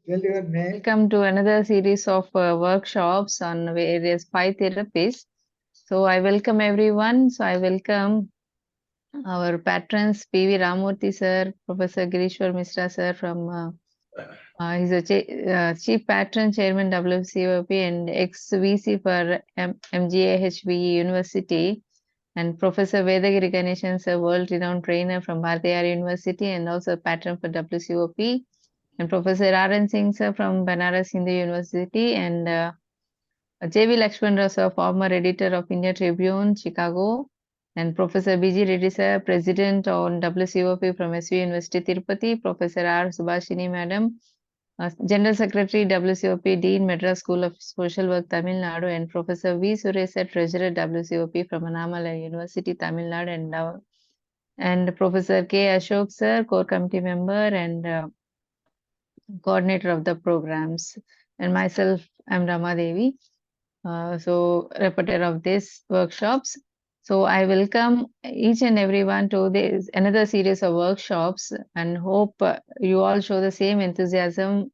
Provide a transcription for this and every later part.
Tell your name. Welcome to another series of workshops on various Pi therapies. So I welcome everyone. So I welcome our patrons PV Ramurthy sir, Professor Girishwar Mishra sir from he's a chief patron chairman WCOP and ex VC for MGAHVE University, and Professor Vedagiri Ganeshan sir, world renowned trainer from Bharatiya University and also patron for WCOP, and Professor R.N. Singh sir from Banaras Hindu University, and J.V. Lakshman Rao sir, former editor of India Tribune, Chicago, and Professor B.G. Reddy sir, president on WCOP from SV University, Tirupati, Professor R. Subhashini madam, General Secretary WCOP, Dean, Madras School of Social Work, Tamil Nadu, and Professor V. Suresh sir, treasurer WCOP from Annamalai University, Tamil Nadu, and Professor K. Ashok sir, core committee member and coordinator of the programs, and myself, I'm Rama Devi, so reporter of these workshops. So I welcome each and everyone to this another series of workshops, and hope you all show the same enthusiasm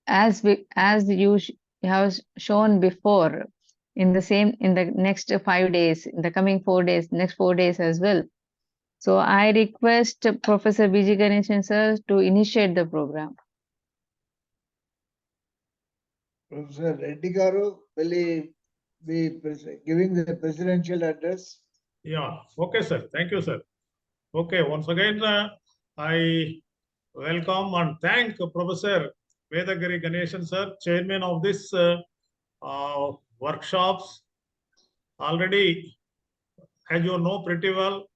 as you have shown before in the next 5 days, in the coming 4 days, next 4 days as well. So I request Professor B.G. Ganeshan sir to initiate the program. Professor Reddy Garu will be giving the presidential address. Yeah, okay, sir. Thank you, sir. Okay, once again, I welcome and thank Professor Vedagiri Ganeshan, sir, chairman of this workshops. Already, as you know pretty well,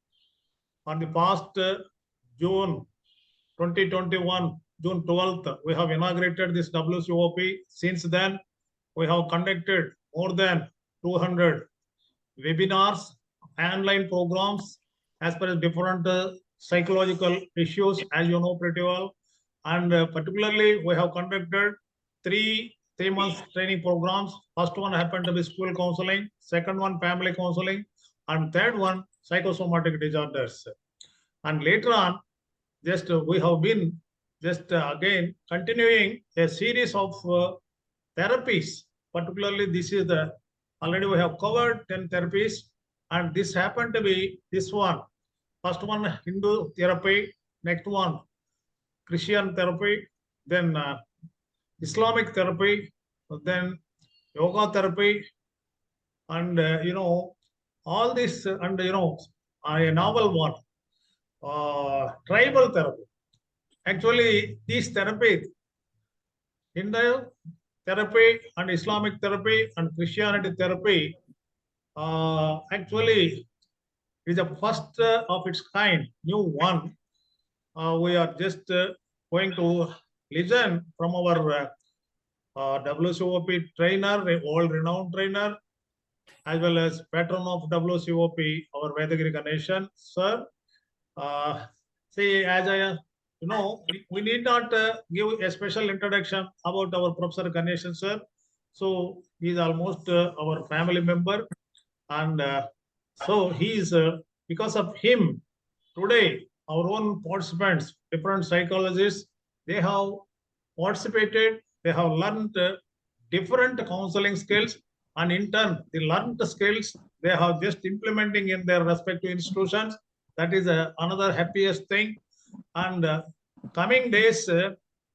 on the past June 2021, June 12th, we have inaugurated this WCOP. Since then, we have conducted more than 200 webinars, online programs as per different psychological issues, as you know pretty well. And particularly, we have conducted three months training programs. First one happened to be school counseling, second one family counseling, and third one psychosomatic disorders. And later on, just we have been just again continuing a series of therapies. Particularly, this is the already we have covered 10 therapies, and this happened to be this one. First one Hindu therapy, next one Christian therapy, then Islamic therapy, then yoga therapy, and all this, and a novel one, tribal therapy. Actually, these therapies, Hindu therapy and Islamic therapy and Christianity therapy, actually is the first of its kind, new one. We are just going to listen from our WCOP trainer, a world-renowned trainer, as well as patron of WCOP, our Vedagiri Ganeshan, sir. See, as I we need not give a special introduction about our Professor Ganeshan, sir. So he is almost our family member, and so he is because of him today our own participants, different psychologists, they have participated, they have learned different counseling skills, and in turn the learned skills they have just implementing in their respective institutions. That is another happiest thing. And coming days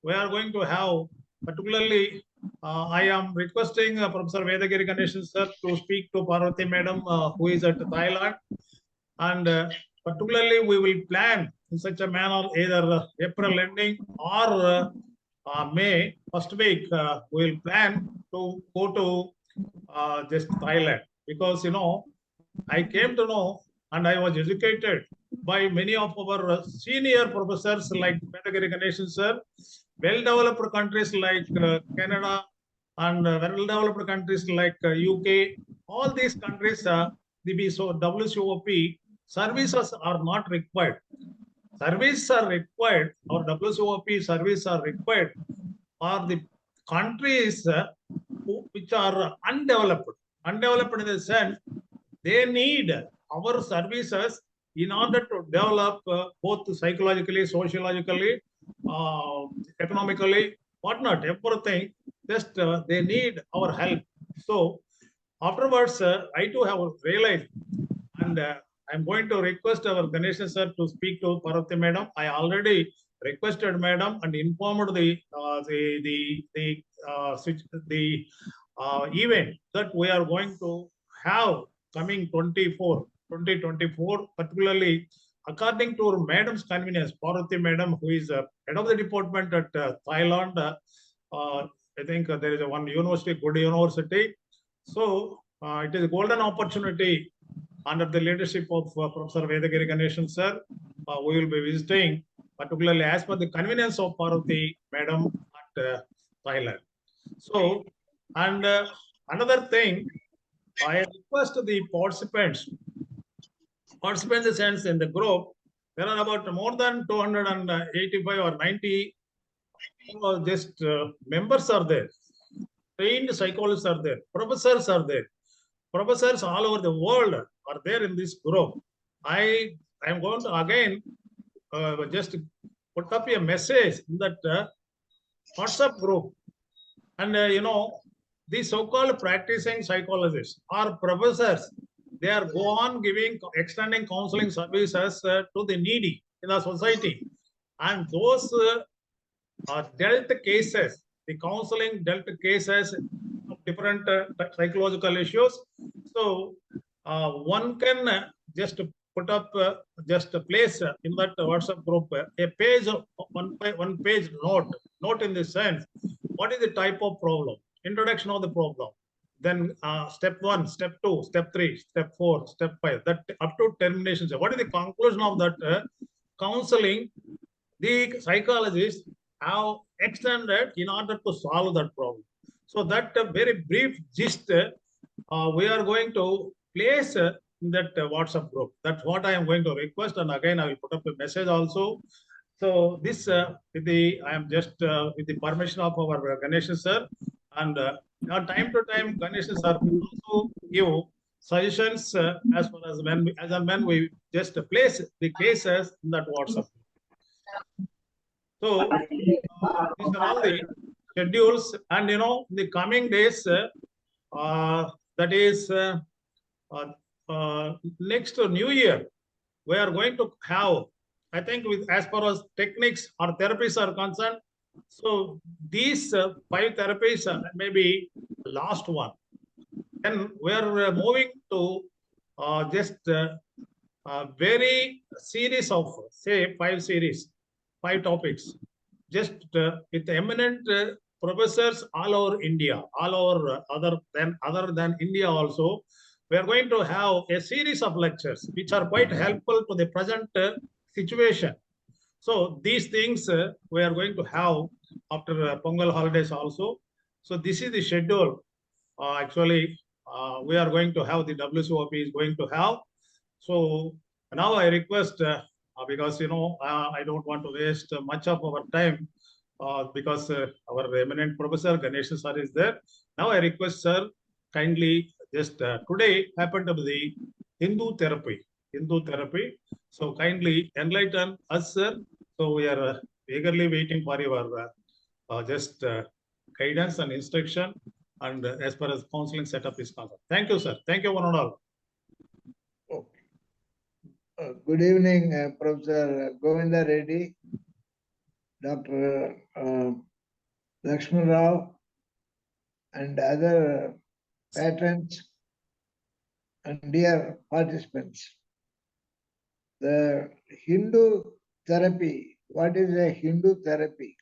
we are going to have, particularly I am requesting Professor Vedagiri Ganeshan sir to speak to Parvati madam who is at Thailand, and particularly we will plan in such a manner either April ending or May first week we will plan to go to just Thailand, because I came to know and I was educated by many of our senior professors like Vedagiri Ganeshan sir. Well-developed countries like Canada and well-developed countries like UK, all these countries, the WCOP services are not required. Services are required, or WCOP services are required for the countries which are undeveloped. Undeveloped in the sense they need our services in order to develop both psychologically, sociologically, economically, whatnot, everything. Just they need our help. So afterwards, I too have realized, and I'm going to request our Ganeshan sir to speak to Parvati madam. I already requested madam and informed the event that we are going to have coming 2024, particularly according to madam's convenience. Parvati madam, who is head of the department at Thailand, I think there is one university, good university. So it is a golden opportunity under the leadership of Professor Vedagiri Ganeshan sir. We will be visiting, particularly as per the convenience of Parvati madam at Thailand. So, and another thing, I request the participants in the sense in the group, there are about more than 285 or 90 just members are there. Trained psychologists are there. Professors are there. Professors all over the world are there in this group. I am going to again just put up a message in that WhatsApp group. And these so-called practicing psychologists or professors, they are go on extending counseling services to the needy in the society. And those dealt cases, the counseling dealt cases of different psychological issues. So one can just put up, just place in that WhatsApp group a page, one page note in the sense, what is the type of problem, introduction of the problem, then step 1, step 2, step 3, step 4, step 5, that up to termination. What is the conclusion of that counseling? The psychologists have extended in order to solve that problem. So that very brief gist we are going to place in that WhatsApp group. That's what I am going to request. And again, I will put up a message also. So this I am just with the permission of our Ganeshan sir, and time to time Ganeshan sir will also give suggestions as far as when we just place the cases in that WhatsApp. So these are all the schedules, and in the coming days, that is next New Year, we are going to have, I think, with as far as techniques or therapies are concerned. So these 5 therapies maybe last one. Then we are moving to just very series of say 5 topics, just with eminent professors all over India, all over other than India also. We are going to have a series of lectures which are quite helpful to the present situation. So these things we are going to have after Pongal holidays also. So this is the schedule. Actually, we are going to have, the Wcop is going to have. So now I request, because I don't want to waste much of our time, because our eminent professor Ganeshan sir is there. Now I request sir, kindly just today happened to be the Hindu therapy. So kindly enlighten us, sir. So we are eagerly waiting for your just guidance and instruction, and as far as counseling setup is concerned. Thank you, sir. Thank you, one and all. Good evening, Professor Govinda Reddy, Dr. Lakshman Rao, and other patrons and dear participants. The Hindu therapy, what is a Hindu therapy?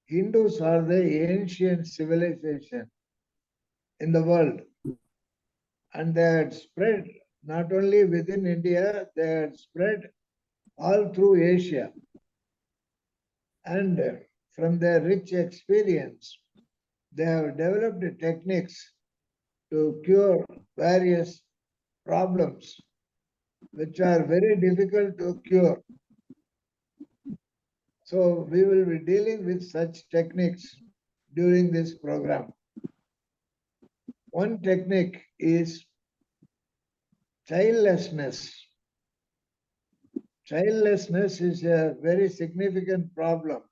Hindus are the ancient civilization in the world, and they had spread not only within India, they had spread all through Asia. And from their rich experience, they have developed techniques to cure various problems which are very difficult to cure. So we will be dealing with such techniques during this program. One technique is childlessness. Childlessness is a very significant problem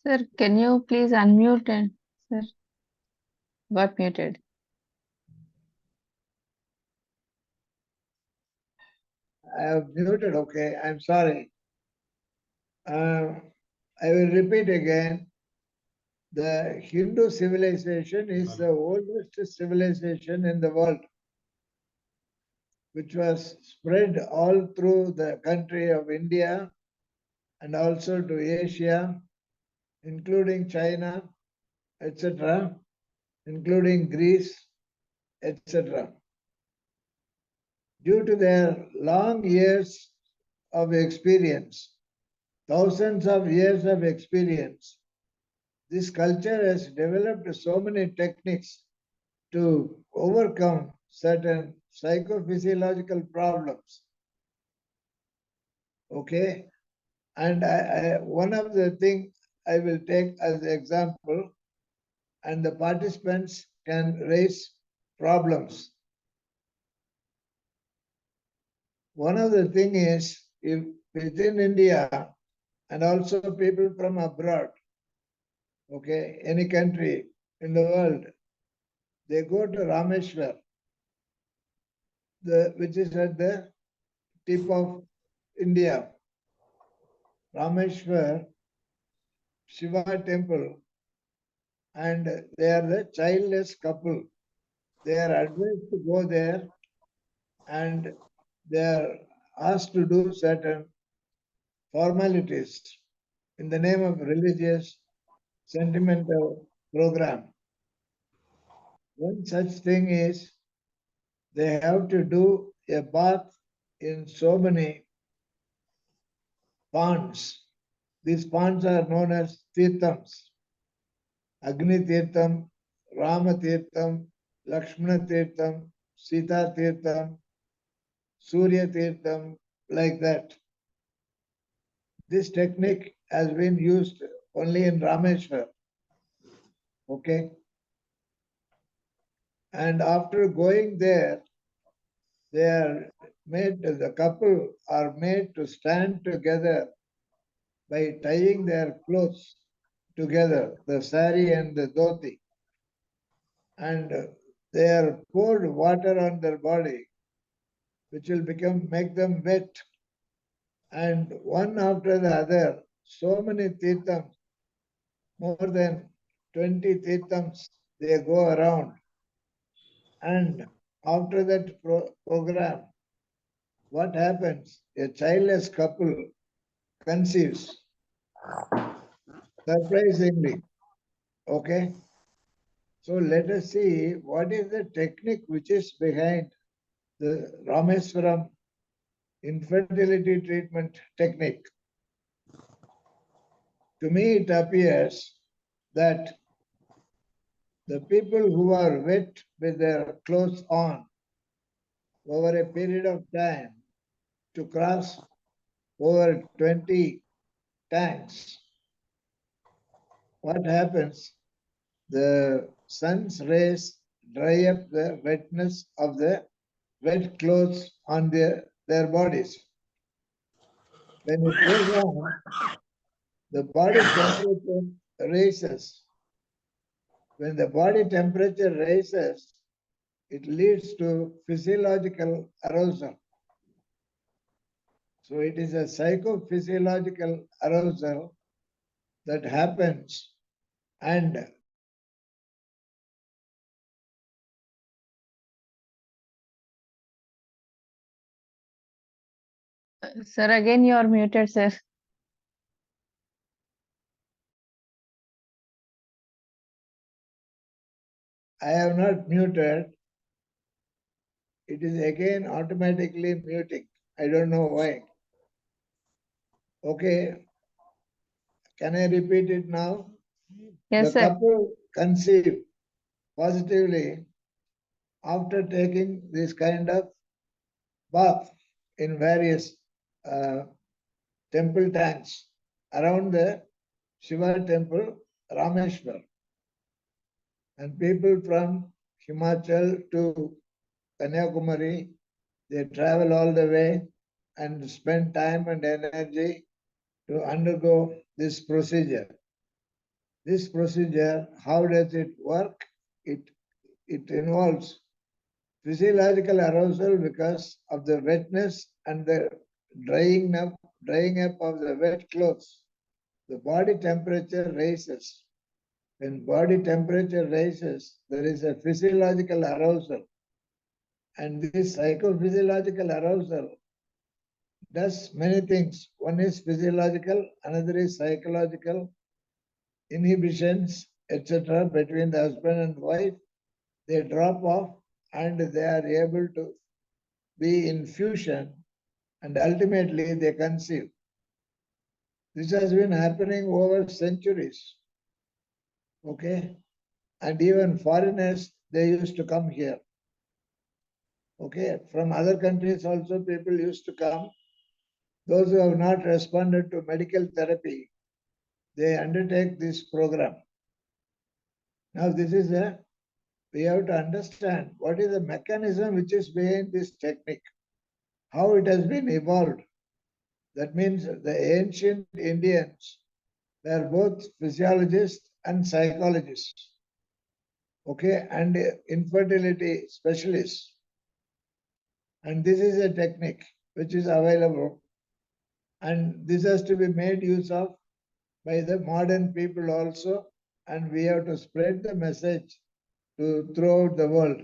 Sir, can you please unmute and sir got muted. I have muted, okay, I'm sorry. I will repeat again. The Hindu civilization is the oldest civilization in the world, which was spread all through the country of India and also to Asia, including China, etc., including Greece, etc. Due to their long years of experience, thousands of years of experience, this culture has developed so many techniques to overcome certain psychophysiological problems. Okay, and one of the things I will take as example, and the participants can raise problems. One of the thing is, if within India and also people from abroad, okay, any country in the world, they go to Rameshwar, which is at the tip of India. Rameshwar Shiva temple, and they are the childless couple. They are advised to go there, and they are asked to do certain formalities in the name of religious sentimental program. One such thing is they have to do a bath in so many ponds. These ponds are known as tirthams. Agni Tirtham, Rama Tirtham, Lakshmana Tirtham, Sita Tirtham, Surya Tirtham, like that. This technique has been used only in Rameshwar. Okay. And after going there, they are made, the couple are made to stand together by tying their clothes together, the sari and the dhoti. And they are poured water on their body, which will make them wet. And one after the other, so many tirthams, more than 20 tirthams, they go around. And after that program, what happens? A childless couple conceives, surprisingly. Okay? So let us see what is the technique which is behind the Rameswaram infertility treatment technique. To me, it appears that the people who are wet with their clothes on over a period of time to cross over 20 tanks, what happens? The sun's rays dry up the wetness of the wet clothes on their bodies. When it goes on, the body temperature raises. When the body temperature rises, it leads to physiological arousal. So it is a psychophysiological arousal that happens, and Sir, again you are muted, sir. I have not muted. It is again automatically muting. I don't know why. Okay, can I repeat it now? Yes, The sir. couple conceive positively after taking this kind of bath in various temple tanks around the Shiva temple, Rameshwar. And people from Himachal to Kanyakumari, they travel all the way and spend time and energy to undergo this procedure. This procedure, how does it work? It involves physiological arousal because of the wetness and the drying up of the wet clothes. The body temperature raises. When body temperature rises, there is a physiological arousal. And this psychophysiological arousal does many things. One is physiological, another is psychological, inhibitions, etc. between the husband and wife. They drop off and they are able to be in fusion, and ultimately they conceive. This has been happening over centuries. Okay? And even foreigners, they used to come here. Okay? From other countries also people used to come. Those who have not responded to medical therapy, they undertake this program. Now this is we have to understand what is the mechanism which is behind this technique, how it has been evolved. That means the ancient Indians were both physiologists and psychologists, okay, and infertility specialists. And this is a technique which is available, and this has to be made use of by the modern people also, and we have to spread the message throughout the world.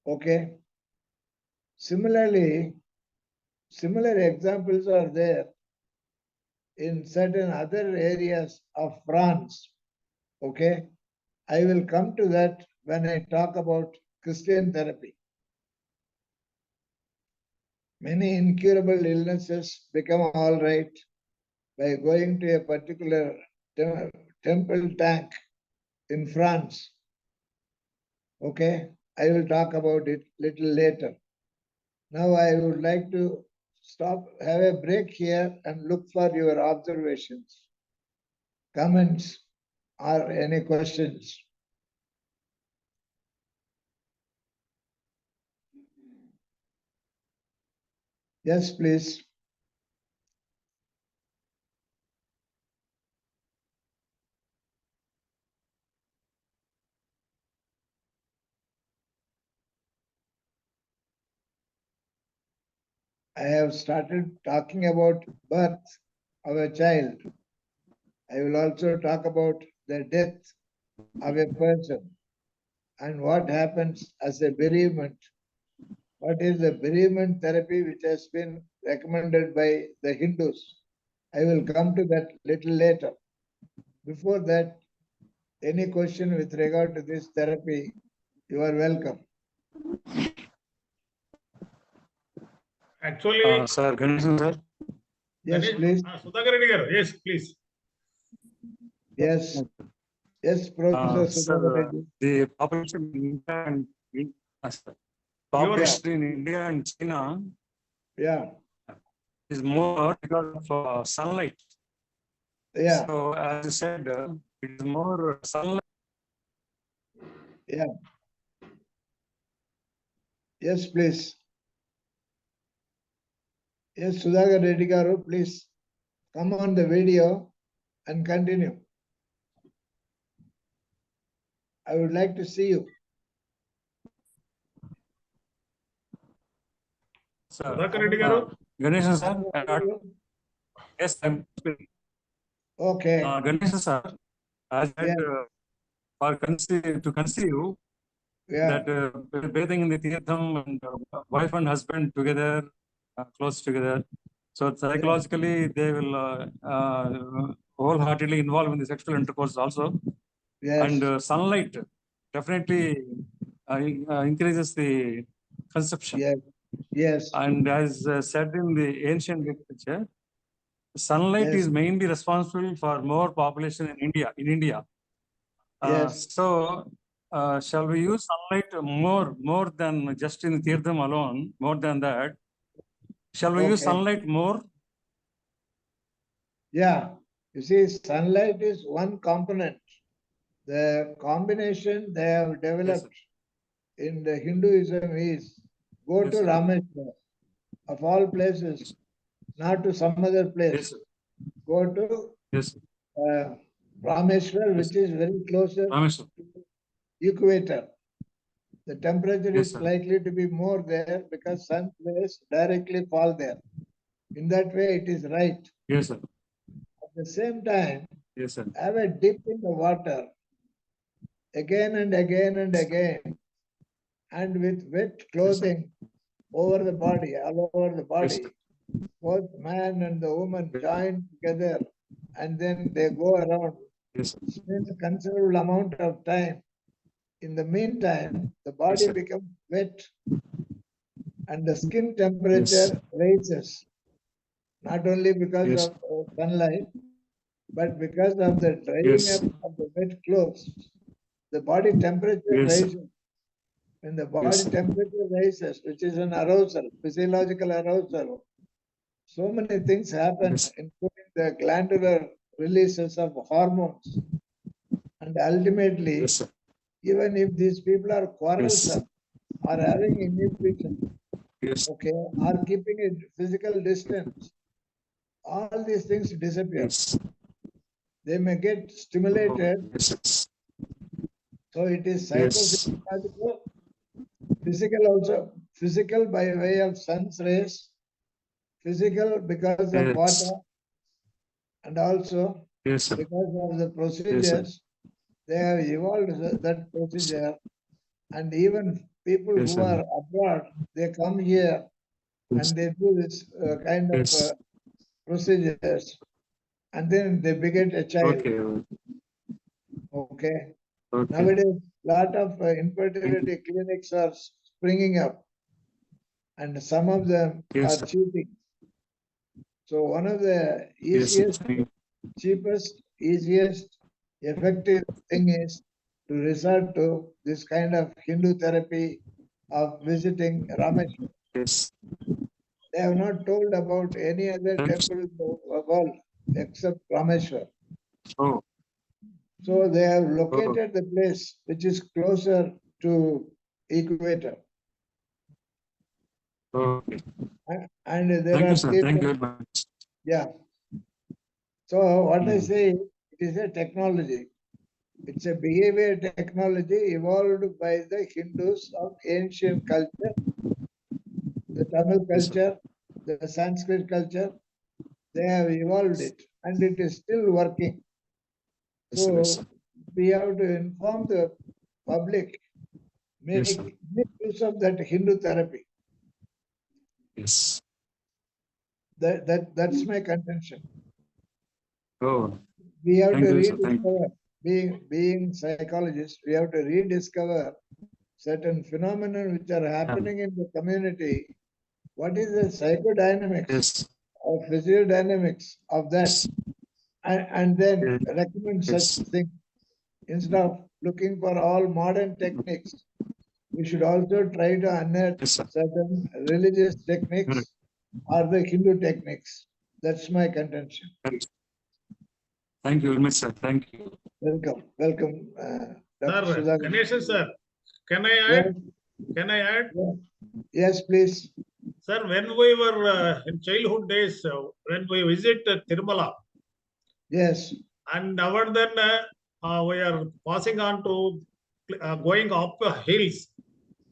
Okay. Similarly, similar examples are there in certain other areas of France. Okay. I will come to that when I talk about Christian therapy. Many incurable illnesses become all right by going to a particular temple tank in France. Okay, I will talk about it little later. Now I would like to stop, have a break here and look for your observations, comments, or any questions. Yes, please. I have started talking about birth of a child. I will also talk about the death of a person and what happens as a bereavement. What is the bereavement therapy which has been recommended by the Hindus? I will come to that little later. Before that, any question with regard to this therapy, you are welcome. Actually, sir, Ganesan sir. Yes, please. Sudhakar Reddy garu. Yes, please. Yes. Yes, Professor Sir, Sudhakar Reddy. the population in India and population in India and China Yeah. is more because of sunlight. Yeah. So as you said, it is more sunlight. Yeah. Yes, please. Yes, Sudhakar Reddy garu, please come on the video and continue. I would like to see you. Sir, Sudhakar Reddy garu. Ganesan sir, yes, I'm speaking. Okay. Ganesan sir, as I Yeah. said, for to conceive, Yeah. that bathing in the Tirtham and wife and husband together, close together. So psychologically, they will wholeheartedly involve in the sexual intercourse also. Yes. And sunlight definitely increases the conception. Yes. Yes. And as said in the ancient literature, sunlight Yes. is mainly responsible for more population in India. Yes. So, shall we use sunlight more than just in Tirtham alone? More than that, shall we use Okay. sunlight more? Yeah. You see, sunlight is one component. The combination they have developed in the Hinduism is go Yes, to sir. Rameshwar, of all places, Yes. not to some other place. Yes, sir. Go to Yes, sir. Rameshwar, which is very closer Rameshwar. to equator. The temperature Yes, is sir. likely to be more there because sun rays directly fall there. In that way, it is right. Yes, sir. At the same time, Yes, sir. have a dip in the water again and again and again, and with wet clothing over the body, all over the Yes, body. Both man and the woman join together, and then they go around, Yes, sir. spend a considerable amount of time. In the meantime, the body sir. becomes wet and the skin temperature rises, not only because Yes. of sunlight, but because of the drying Yes. up of the wet clothes. The body temperature Yes, sir. rises. When the body Yes, sir. temperature rises, which is an arousal, physiological arousal, so many things happen, Yes. including the glandular releases of hormones. And ultimately, Yes, sir. even if these people are quarrelsome, are having inhibition, Yes. okay, are keeping a physical distance, all these things disappear. Yes. They may get Oh, stimulated, yes. so it is Yes. psychophysiological, physical also, physical by way of sun's rays, physical because of Yes. water, and also Yes, sir. because of the Yes, sir. procedures, they have evolved that procedure. And even people Yes, who sir. are abroad, they come here and they do this kind of Yes. procedures, and then they beget a child. Okay. Okay. Okay. Nowadays, lot of infertility clinics are springing up, and some of them Yes, are sir. cheating. So one of the Yes, sir. easiest, cheapest, easiest, effective thing is to resort to this kind of Hindu therapy of visiting Rameshwar. Yes. They have not told about any other Thanks. temple in the world except Rameshwar. Oh, So they have located the place which is closer to equator. okay. And there Thank are you, sir. three, Thank you very much. yeah. So what I Mm. say, it is a technology. It's a behavior technology evolved by the Hindus of ancient culture, the Tamil Yes, sir. culture, the Sanskrit culture. They have evolved it, and it is still working. Yes, sir. Yes, So sir. we have to inform the public, Yes, sir. make use of that Hindu therapy. Yes. That's my contention. Oh, We have thank to you, sir. Thank you. rediscover, being psychologists, we have to rediscover certain phenomena which are happening in the community. What is the psychodynamics Yes. or physiodynamics of that? Yes. And then Yes. recommend such things. Instead of looking for all modern techniques, we should also try to unearth Yes, sir. certain religious Correct. techniques or the Hindu techniques. That's my contention. Correct. Thank you very much, sir. Thank you. Welcome, welcome, Dr. Sir, Sudhakar. Ganeshan sir, can I Yes, add? Can I add? yes, please. Sir, when we were in childhood days, when we visit Tirumala, Yes, and our then we are passing on to going up hills,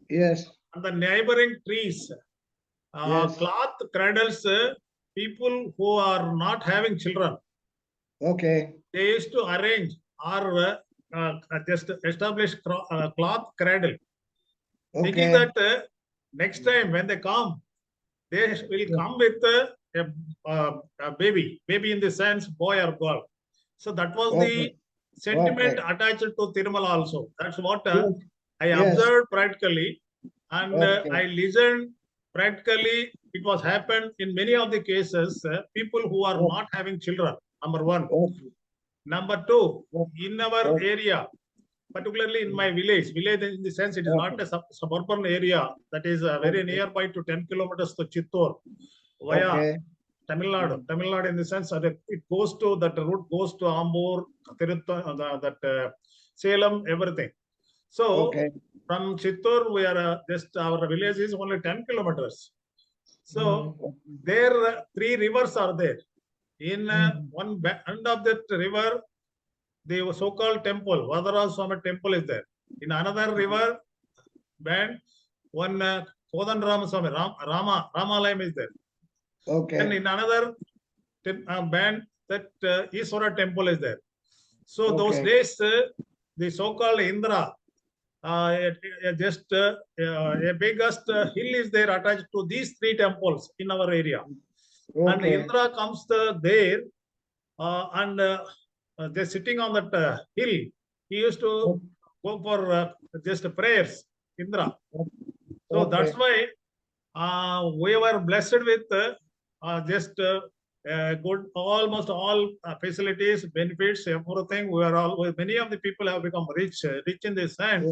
yes, and the neighboring trees, yes. cloth cradles, people who are not having children, Okay, they used to arrange or just establish cloth cradle, thinking okay. that next time when they come, they will Yeah. come with a baby in the sense boy or girl. So that was the Okay, sentiment okay. attached to Tirumala also. That's what Yes, I yes. observed practically, and Okay. I listened practically. It was happened in many of the cases. People who are Okay. not having children. Number one. Okay. Number two, Okay. in our Okay. area, particularly in my village in the sense it is not a suburban area, that is very Okay. nearby to 10 kilometers to Chittor via Okay. Tamil Nadu. Tamil Nadu in the sense that it goes to, that route goes to Ambur, Salem, everything. So Okay. from Chittor, we are just, our village is only 10 kilometers. So there, three rivers are there. In one end of that river, the so-called temple, Varadaraj Swami temple is there. In another river band, one Kodanrama Swami, Ramalayam is there. And Okay, in another band, that Iswara temple is there. So those Okay. days, the so-called Indra, just a biggest hill is there attached to these three temples in our area. And okay, Indra comes there and they're sitting on that hill. He used to go for just prayers, Indra. So that's okay, why we were blessed with just good, almost all facilities, benefits, everything. We are all, many of the people have become rich, rich in the sense.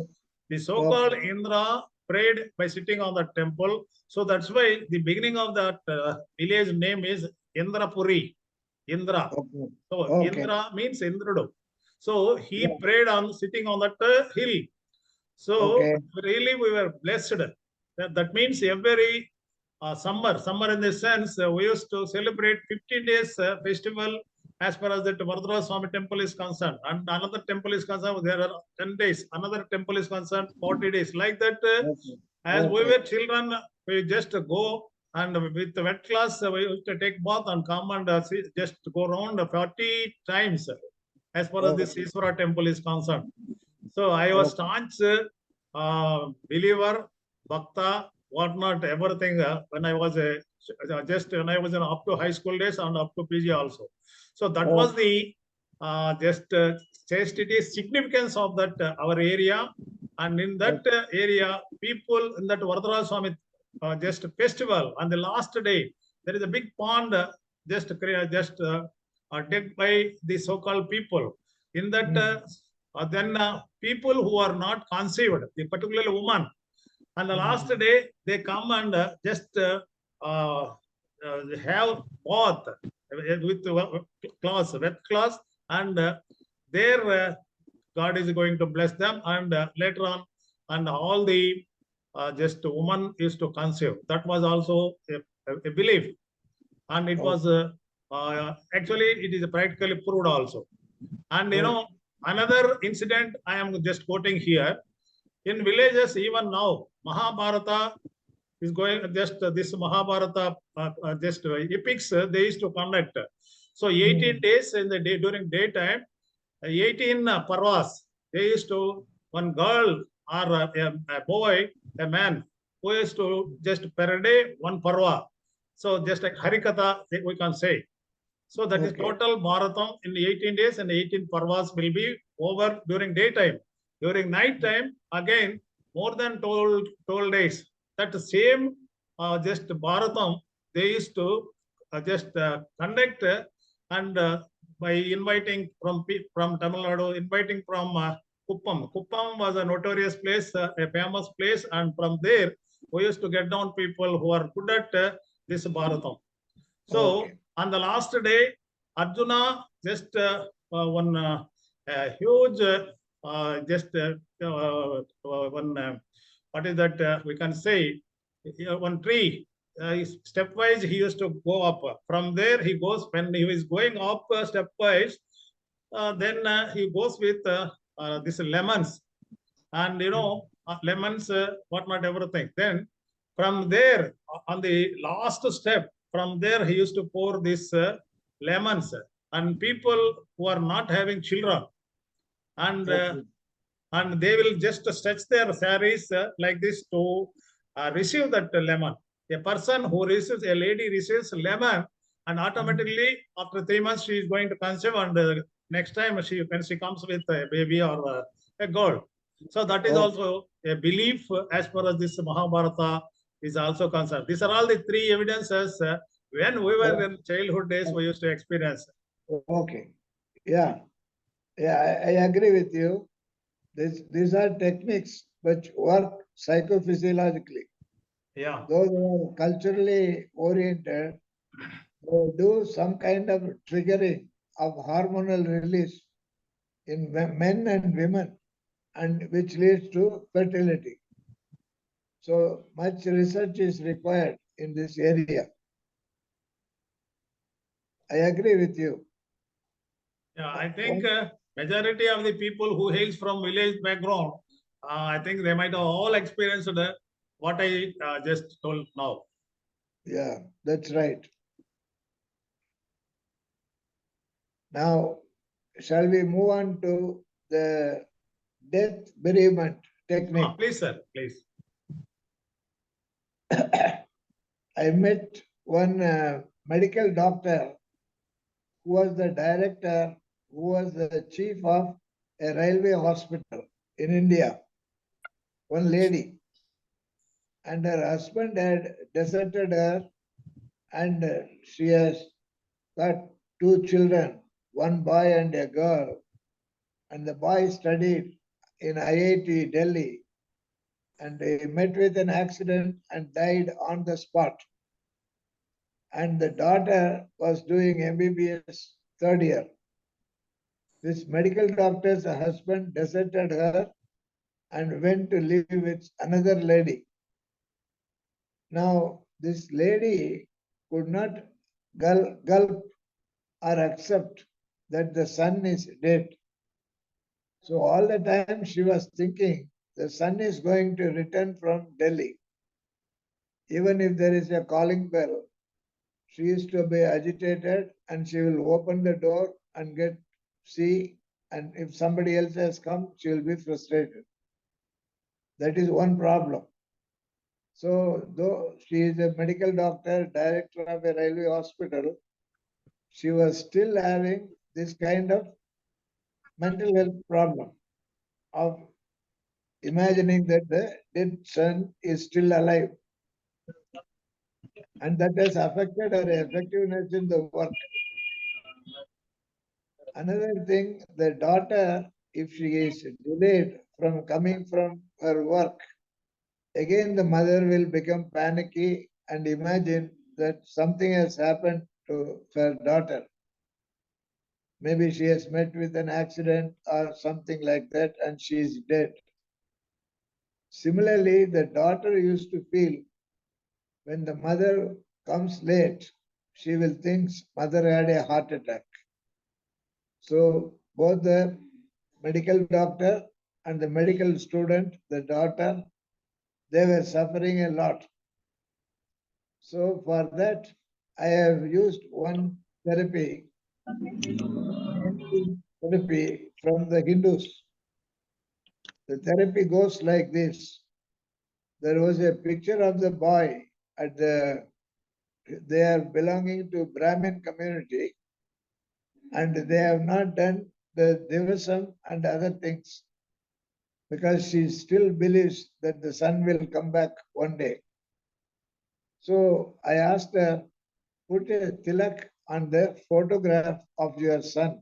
The so-called Indra prayed by sitting on the temple. So that's why the beginning of that village name is Indrapuri, Indra. okay, So Okay. Indra means Indrudu. So he Yeah. prayed on sitting on that hill. So Okay. really we were blessed. That means every summer in the sense, we used to celebrate 15 days festival as far as that Varadaraj Swami temple is concerned. And another temple is concerned, there are 10 days. Another temple is concerned, 40 days. Like that, Okay. as we Okay. were children, we just go and with the wet class, we used to take bath and come and just go around 40 times as far as this Okay. Iswara temple is concerned. So I was staunch believer, bhakta, whatnot, everything when I was just when I was up to high school days and up to PG also. So that was the just chastity significance of that our area. And in that area, people in that Varadaraj Swami just festival on the last day, there is a big pond just dug by the so-called people. In that, then people who are not conceived, particularly women, and the last day they come and just have bath with cloths, wet cloths, and there God is going to bless them, and later on, and all the just woman is to conceive. That was also a belief, and it was actually it is practically proved also. And you know, another incident I am just quoting here. In villages, even now, Mahabharata is going just this Mahabharata just epics they used to conduct. So 18 days in the day during daytime, 18 parvas. They used to one girl or a boy, a man who used to just per day one parva. So just like Harikatha, we can say. So that is total marathon in 18 days, and 18 parvas will be over during daytime. During night time, again, more than 12 days. That same just marathon, they used to just conduct and by inviting from Tamil Nadu, inviting from Kuppam. Kuppam was a notorious place, a famous place, and from there, we used to get down people who are good at this marathon. So on the last day, Arjuna just one huge just one what is that we can say one tree. Stepwise he used to go up. From there he goes when he is going up stepwise. Then he goes with this lemons, and you know lemons, whatnot, everything. Then from there on the last step, from there he used to pour this lemons, and people who are not having children, and they will just stretch their saris like this to receive that lemon. A person who receives, a lady receives lemon, and automatically after 3 months she is going to conceive, and next time when she comes with a baby or a girl. So that is also a belief as far as this Mahabharata is also concerned. These are all the three evidences when we were in childhood days we used to experience. Okay. Yeah. Yeah, I agree with you. These are techniques which work psychophysiologically. Yeah. Those who are culturally oriented, they do some kind of triggering of hormonal release in men and women, and which leads to fertility. So much research is required in this area. I agree with you. Yeah, I think majority of the people who hails from village background, I think they might have all experienced what I just told now. Yeah, that's right. Now, shall we move on to the death bereavement technique? Please, sir, please. I met one medical doctor who was the director, who was the chief of a railway hospital in India, one lady. And her husband had deserted her, and she has got two children, one boy and a girl. And the boy studied in IIT Delhi, and he met with an accident and died on the spot. And the daughter was doing MBBS third year. This medical doctor's husband deserted her and went to live with another lady. Now, this lady could not gulp or accept that the son is dead. So all the time she was thinking the son is going to return from Delhi. Even if there is a calling bell, she used to be agitated and she will open the door and see, and if somebody else has come, she will be frustrated. That is one problem. So though she is a medical doctor, director of a railway hospital, she was still having this kind of mental health problem of imagining that the dead son is still alive. And that has affected her effectiveness in the work. Another thing, the daughter, if she is delayed from coming from her work, again the mother will become panicky and imagine that something has happened to her daughter. Maybe she has met with an accident or something like that and she is dead. Similarly, the daughter used to feel when the mother comes late, she will think mother had a heart attack. So both the medical doctor and the medical student, the daughter, they were suffering a lot. So for that, I have used one therapy from the Hindus. The therapy goes like this. There was a picture of the boy at they are belonging to Brahmin community, and they have not done the Divasam and other things because she still believes that the son will come back one day. So I asked her, put a tilak on the photograph of your son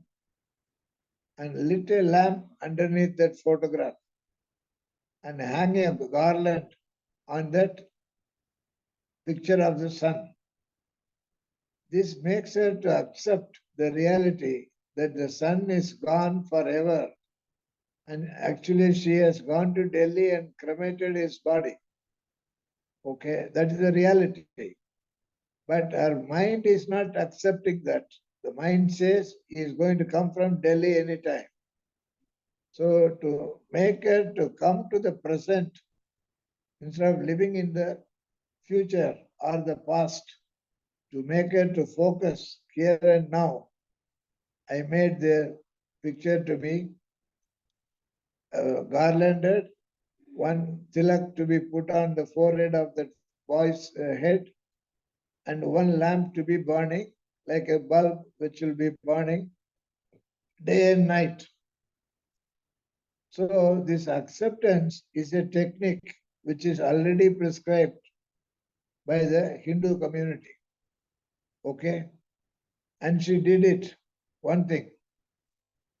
and lit a lamp underneath that photograph and hang a garland on that picture of the son. This makes her to accept the reality that the son is gone forever. And actually, she has gone to Delhi and cremated his body. Okay, that is the reality. But her mind is not accepting that. The mind says he is going to come from Delhi anytime. So to make her to come to the present instead of living in the future or the past, to make her to focus here and now, I made the picture to be garlanded, one tilak to be put on the forehead of the boy's head, and one lamp to be burning, like a bulb which will be burning day and night. So this acceptance is a technique which is already prescribed by the Hindu community. Okay? And she did it. One thing.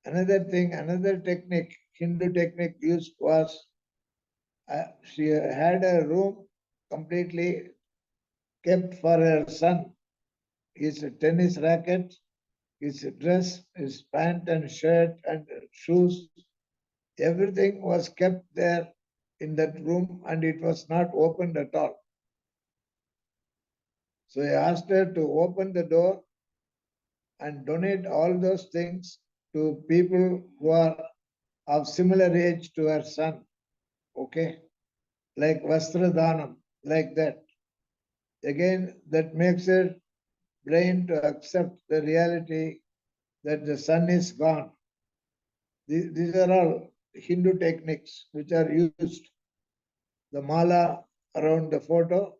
Another thing, another technique, Hindu technique used was she had a room completely kept for her son. His tennis racket, his dress, his pant and shirt and shoes, everything was kept there in that room and it was not opened at all. So I asked her to open the door and donate all those things to people who are of similar age to her son. Okay, like Vastradhanam, like that. Again, that makes her brain to accept the reality that the sun is gone. These are all Hindu techniques which are used. The mala around the photo,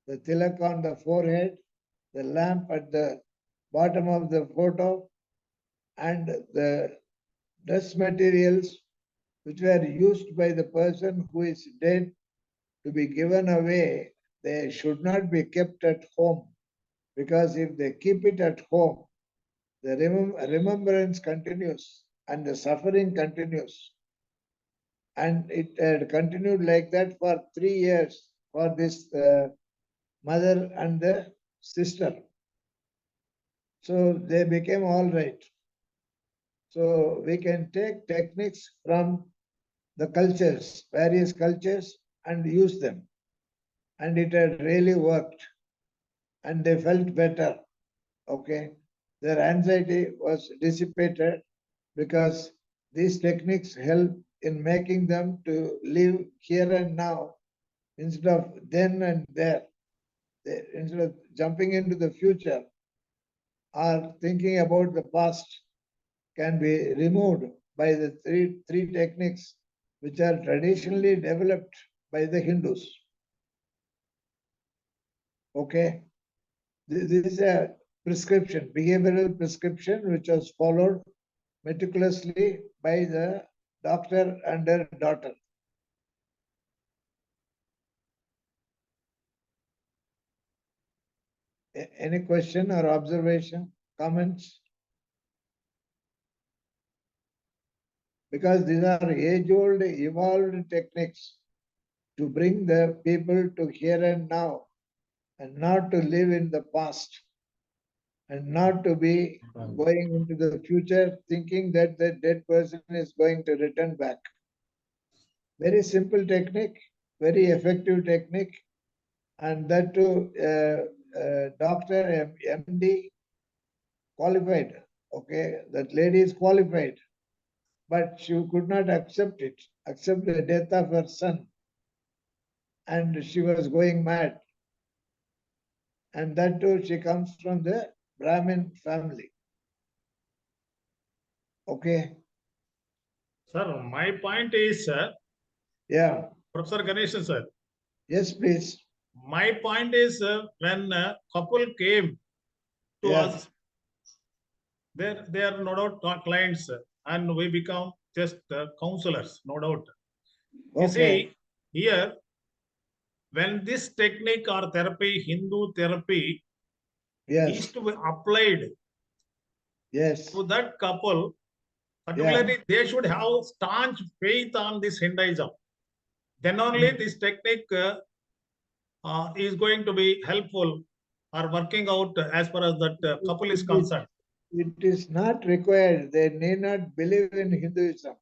the tilak on the forehead, the lamp at the bottom of the photo, and the dress materials which were used by the person who is dead to be given away. They should not be kept at home, because if they keep it at home, the remembrance continues and the suffering continues. And it had continued like that for 3 years for this mother and the sister. So they became all right. So we can take techniques from the cultures, various cultures, and use them. And it had really worked. And they felt better. Okay. Their anxiety was dissipated because these techniques help in making them to live here and now instead of then and there. Instead of jumping into the future or thinking about the past, can be removed by the three techniques which are traditionally developed by the Hindus. Okay, this is a prescription, behavioral prescription, which was followed meticulously by the doctor and her daughter. Any question or observation, comments? Because these are age-old, evolved techniques to bring the people to here and now, and not to live in the past, and not to be going into the future thinking that the dead person is going to return back. Very simple technique, very effective technique, and that too, doctor, MD, qualified. Okay, that lady is qualified, but she could not accept it, accept the death of her son, and she was going mad. And that too, she comes from the Brahmin family. Okay. Sir, my point is, Yeah. Professor Ganesan, sir, Yes, please. my point is when a couple came to Yeah. us, they are no doubt not clients, and we become just counselors, no doubt. You Okay. see, here, when this technique or therapy, Hindu therapy, is Yes. to be applied Yes. to that couple, Yeah. particularly they should have staunch faith on this Hinduism. Then only this technique is going to be helpful or working out as far as that couple is concerned. It is not required. They need not believe in Hinduism.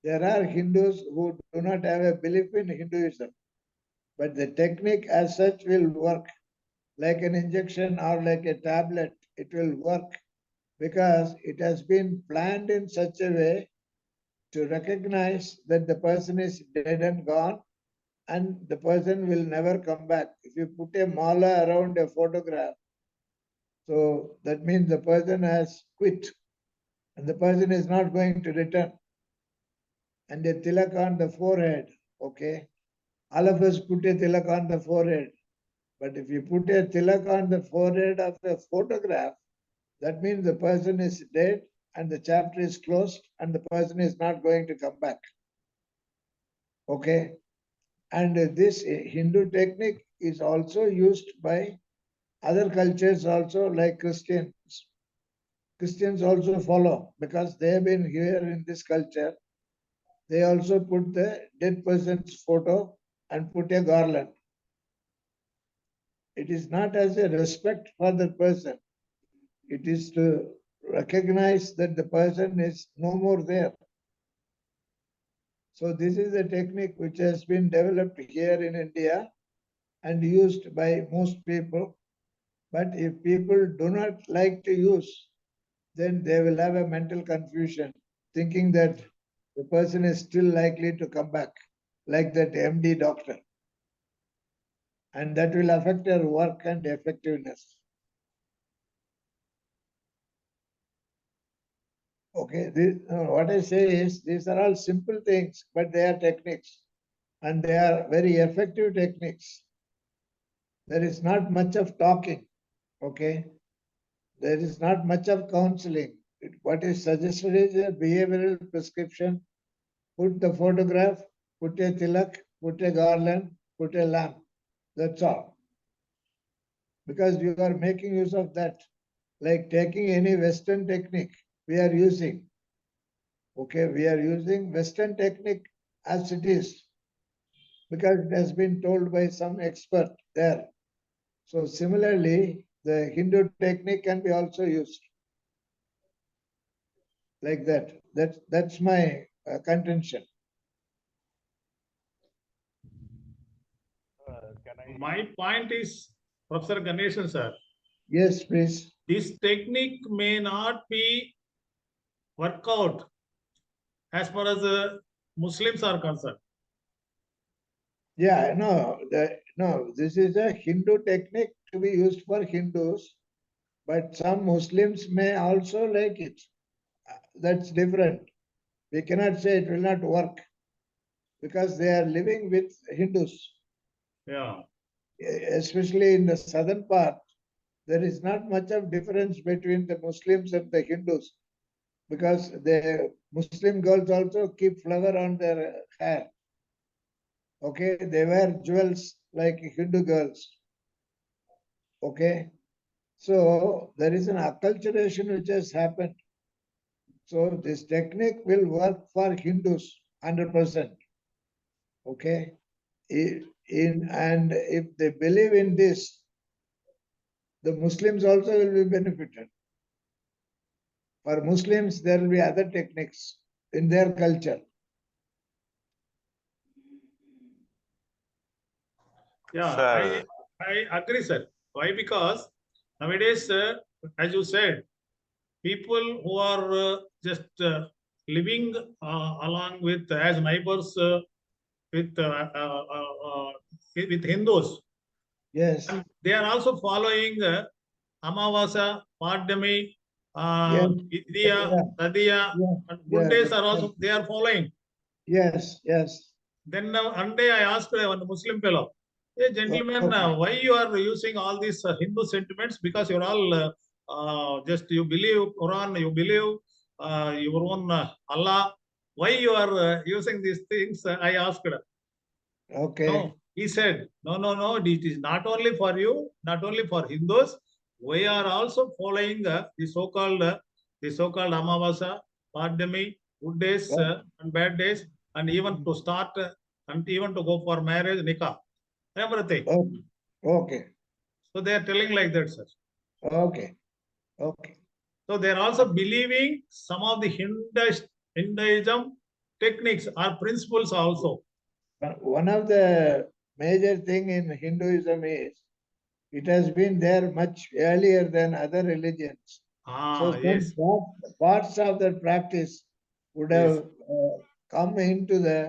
There are Hindus who do not have a belief in Hinduism, but the technique as such will work like an injection or like a tablet. It will work because it has been planned in such a way to recognize that the person is dead and gone, and the person will never come back. If you put a mala around a photograph, so that means the person has quit and the person is not going to return. And a tilak on the forehead, okay? All of us put a tilak on the forehead. But if you put a tilak on the forehead of a photograph, that means the person is dead and the chapter is closed and the person is not going to come back. Okay? And this Hindu technique is also used by other cultures also, like Christians. Christians also follow because they have been here in this culture. They also put the dead person's photo and put a garland. It is not as a respect for the person. It is to recognize that the person is no more there. So this is a technique which has been developed here in India and used by most people. But if people do not like to use, then they will have a mental confusion, thinking that the person is still likely to come back, like that MD doctor. And that will affect their work and effectiveness. Okay, what I say is these are all simple things, but they are techniques and they are very effective techniques. There is not much of talking, okay? There is not much of counseling. What is suggested is a behavioral prescription. Put the photograph, put a tilak, put a garland, put a lamp. That's all. Because you are making use of that. Like taking any Western technique we are using. Okay, we are using Western technique as it is. Because it has been told by some expert there. So similarly, the Hindu technique can be also used. Like that. That's my contention. My point is, Professor Ganeshan sir, Yes, please. this technique may not be work out as far as Muslims are concerned. Yeah, no, this is a Hindu technique to be used for Hindus, but some Muslims may also like it. That's different. We cannot say it will not work because they are living with Hindus. Yeah. Especially in the southern part, there is not much of difference between the Muslims and the Hindus because the Muslim girls also keep flower on their hair. Okay, they wear jewels like Hindu girls. Okay, so there is an acculturation which has happened. So this technique will work for Hindus 100%. Okay, and if they believe in this, the Muslims also will be benefited. For Muslims, there will be other techniques in their culture. Yeah, Sir. I agree, sir. Why? Because nowadays, as you said, people who are just living along with as neighbors with with Hindus, Yes, and they are also following Amavasa, Padami, yes, Vidya, yeah, Tadiya, yeah, and good yeah, days are also they are following. yes, yes. Then one day I asked one Muslim fellow, "Hey gentlemen, Okay. why you are using all these Hindu sentiments? Because you're all just you believe Quran, you believe your own Allah. Why you are using these things?" I asked. Okay. No, he said, no. It is not only for you, not only for Hindus. We are also following the so-called Amavasa, Padami, good days and bad days, and even to start and even to go for marriage, nikah, everything. Okay. Okay. So they are telling like that, sir. Okay. Okay. So they are also believing some of the Hinduism techniques or principles also. One of the major thing in Hinduism is it has been there much earlier than other religions. So Yes. some parts of that practice would Yes. have come into the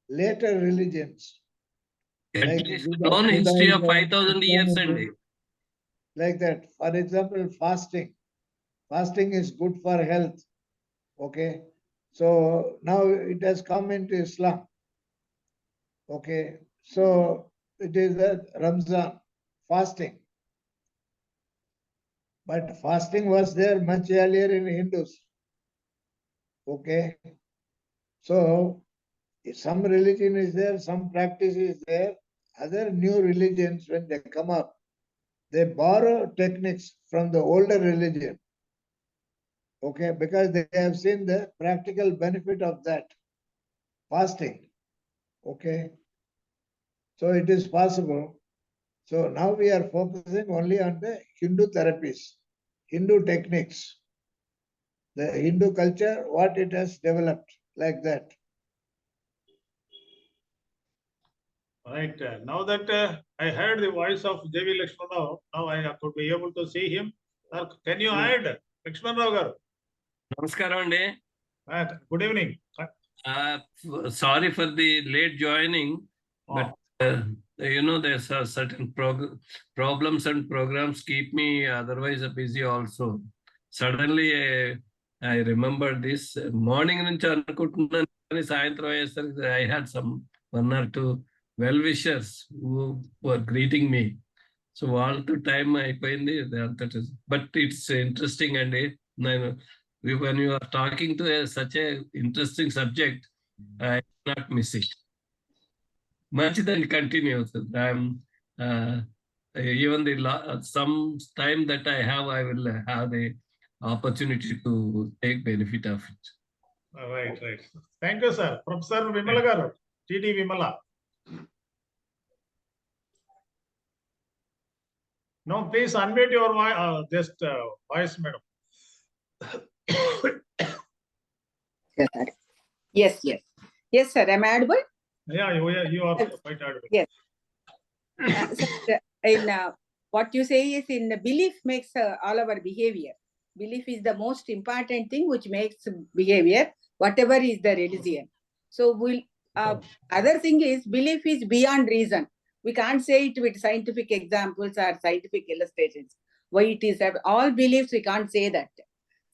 later religions. At least known history of 5,000 years and like that. For example, fasting. Fasting is good for health. Okay. So now it has come into Islam. Okay. So it is the Ramzan, fasting. But fasting was there much earlier in Hindus. Okay. So some religion is there, some practice is there. Other new religions, when they come up, they borrow techniques from the older religion. Okay, because they have seen the practical benefit of that fasting. Okay, so it is possible. So now we are focusing only on the Hindu therapies, Hindu techniques, the Hindu culture, what it has developed like that. Right. Now that I heard the voice of J.V. Lakshman Rao, now I could be able to see him. Sir, can you add Lakshman Rao garu? Namaskaram andi. Good evening. Sorry for the late joining, but there's a certain problems and programs keep me otherwise busy also. Suddenly I remember this morning nunchi anukuntunnan sayantram ayesariki I had some 1 or 2 well wishers who were greeting me. So all the time అయిపోయింది. But it's interesting and when you are talking to such a interesting subject, I cannot miss it. మంచిదని continue. Even some time that I have, I will have the opportunity to take benefit of it. Right. Thank you, sir. Professor Vimala garu, TD Vimala. No, please unmute your voice, madam. Yes, sir. Am I audible? Yeah, you are quite audible. Yes. What you say is in belief makes all our behavior. Belief is the most important thing which makes behavior, whatever is the religion. So other thing is belief is beyond reason. We can't say it with scientific examples or scientific illustrations. Why it is all beliefs, we can't say that.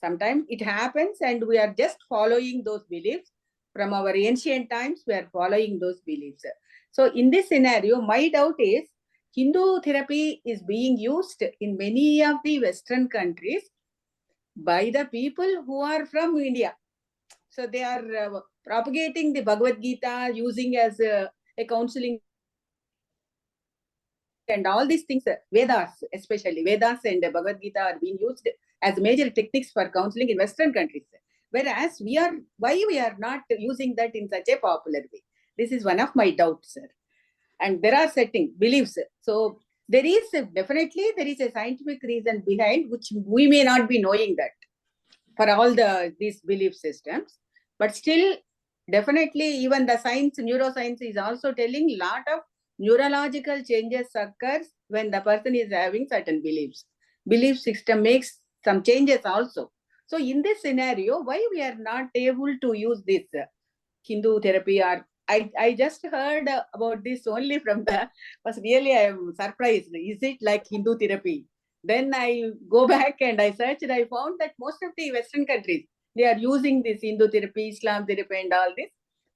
Sometimes it happens and we are just following those beliefs. From our ancient times, we are following those beliefs. So in this scenario, my doubt is Hindu therapy is being used in many of the Western countries by the people who are from India. So they are propagating the Bhagavad Gita, using as a counseling and all these things. Vedas, especially Vedas and Bhagavad Gita are being used as major techniques for counseling in Western countries. Whereas why we are not using that in such a popular way? This is one of my doubts, sir. And there are certain beliefs. So there is a scientific reason behind which we may not be knowing that for all these belief systems. But still, definitely, even the neuroscience is also telling a lot of neurological changes occurs when the person is having certain beliefs. Belief system makes some changes also. So in this scenario, why we are not able to use this Hindu therapy? Or I just heard about this only from really I am surprised. Is it like Hindu therapy? Then I go back and I searched and I found that most of the Western countries, they are using this Hindu therapy, Islam therapy and all this.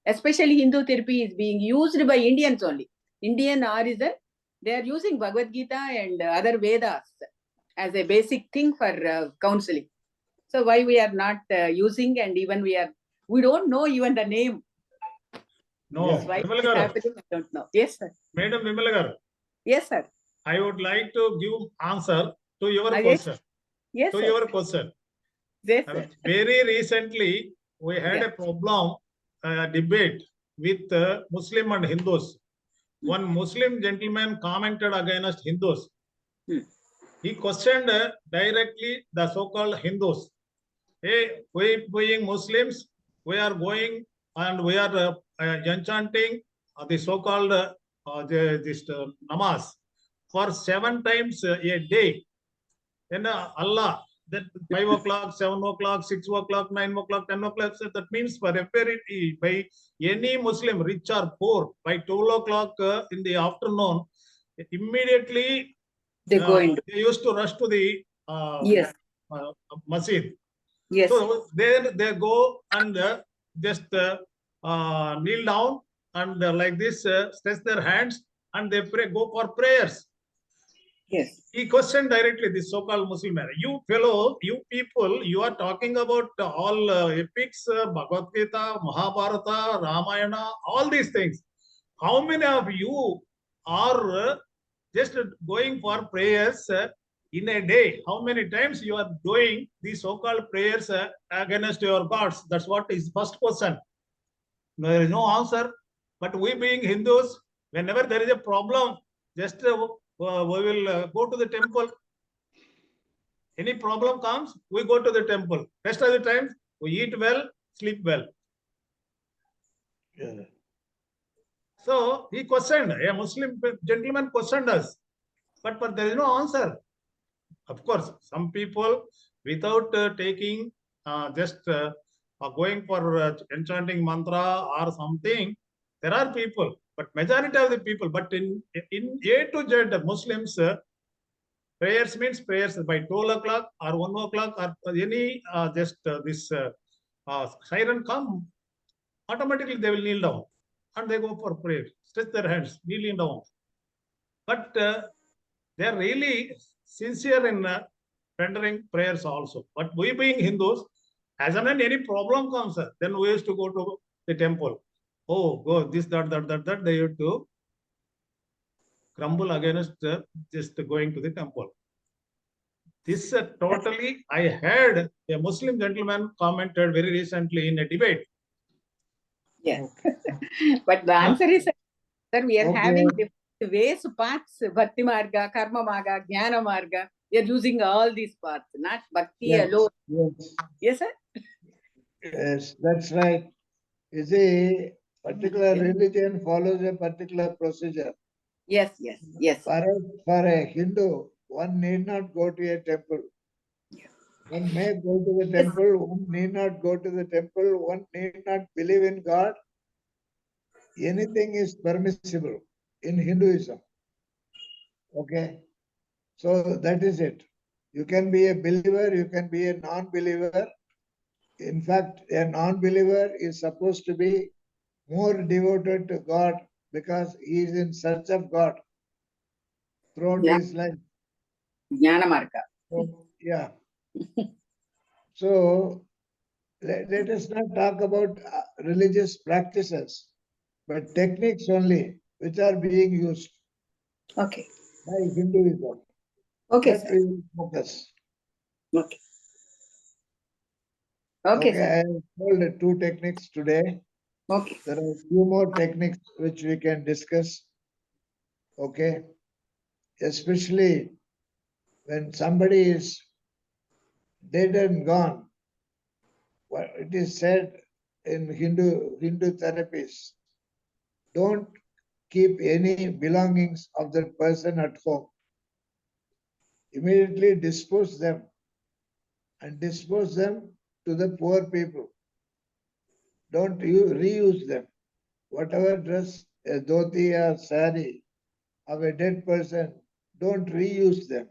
Especially Hindu therapy is being used by Indians only. Indian origin, they are using Bhagavad Gita and other Vedas as a basic thing for counseling. So why we are not using, and even we don't know even the name. No, Yes, why it is happening, I don't know. Yes, sir. Madam Vimala garu. Yes, sir. I would like to give answer to your question. Yes, to sir. your question. Yes, sir. Very recently, we had a problem, debate with Muslim and Hindus. One Muslim gentleman commented against Hindus. He questioned directly the so-called Hindus. Hey, we being Muslims, we are going and we are enchanting the so-called namaz for 7 times a day. Then Allah, that 5 o'clock, 7 o'clock, 6 o'clock, 9 o'clock, 10 o'clock. So that means for by any Muslim, rich or poor, by 12 o'clock in the afternoon, immediately they they used to rush to the masjid. Yes. So then they go and just kneel down and like this, stretch their hands and they go for prayers. Yes. He questioned directly this so-called Muslim man. You people, you are talking about all epics, Bhagavad Gita, Mahabharata, Ramayana, all these things. How many of you are just going for prayers in a day? How many times you are doing these so-called prayers against your gods? That's what is first question. There is no answer. But we being Hindus, whenever there is a problem, just we will go to the temple. Any problem comes, we go to the temple. Rest of the time, we eat well, sleep well. Yeah. So he questioned, a Muslim gentleman questioned us, but there is no answer. Of course, some people, without taking just going for enchanting mantra or something. There are people, but majority of the people, but in A to Z, the Muslims, prayers means prayers by 12 o'clock or 1 o'clock or any this siren come, automatically they will kneel down and they go for prayer, stretch their hands, kneeling down. But they are really sincere in rendering prayers also. But we being Hindus, as and when any problem comes, then we used to go to the temple. Oh, go this, that. They used to crumble against just going to the temple. This totally, I heard a Muslim gentleman commented very recently in a debate. Yes. But the answer is, sir, we are Okay. having different ways, paths, Bhakti Marga, Karma Marga, Jnana Marga. We are using all these paths, not Bhakti Yes, alone. yes, Yes, sir? yes, that's right. You see, particular Yeah. religion follows a particular procedure. Yes, yes, yes. For a Hindu, one need not go to a temple. One may go to the temple, one need not go to the temple, one need not believe in God. Anything is permissible in Hinduism. Okay? So that is it. You can be a believer, you can be a non-believer. In fact, a non-believer is supposed to be more devoted to God because he is in search of God throughout Yeah. his life. Jnana Marga. So, yeah. So let us not talk about religious practices, but techniques only which are being used Okay. by Hinduism. Okay, That sir. we will focus. Okay. Okay, Okay, sir. I have told 2 techniques today. Okay. There are few more techniques which we can discuss. Okay, especially when somebody is dead and gone. What it is said in Hindu therapies, don't keep any belongings of that person at home. Immediately dispose them and dispose them to the poor people. Don't you reuse them. Whatever dress, a dhoti or sari of a dead person, don't reuse them.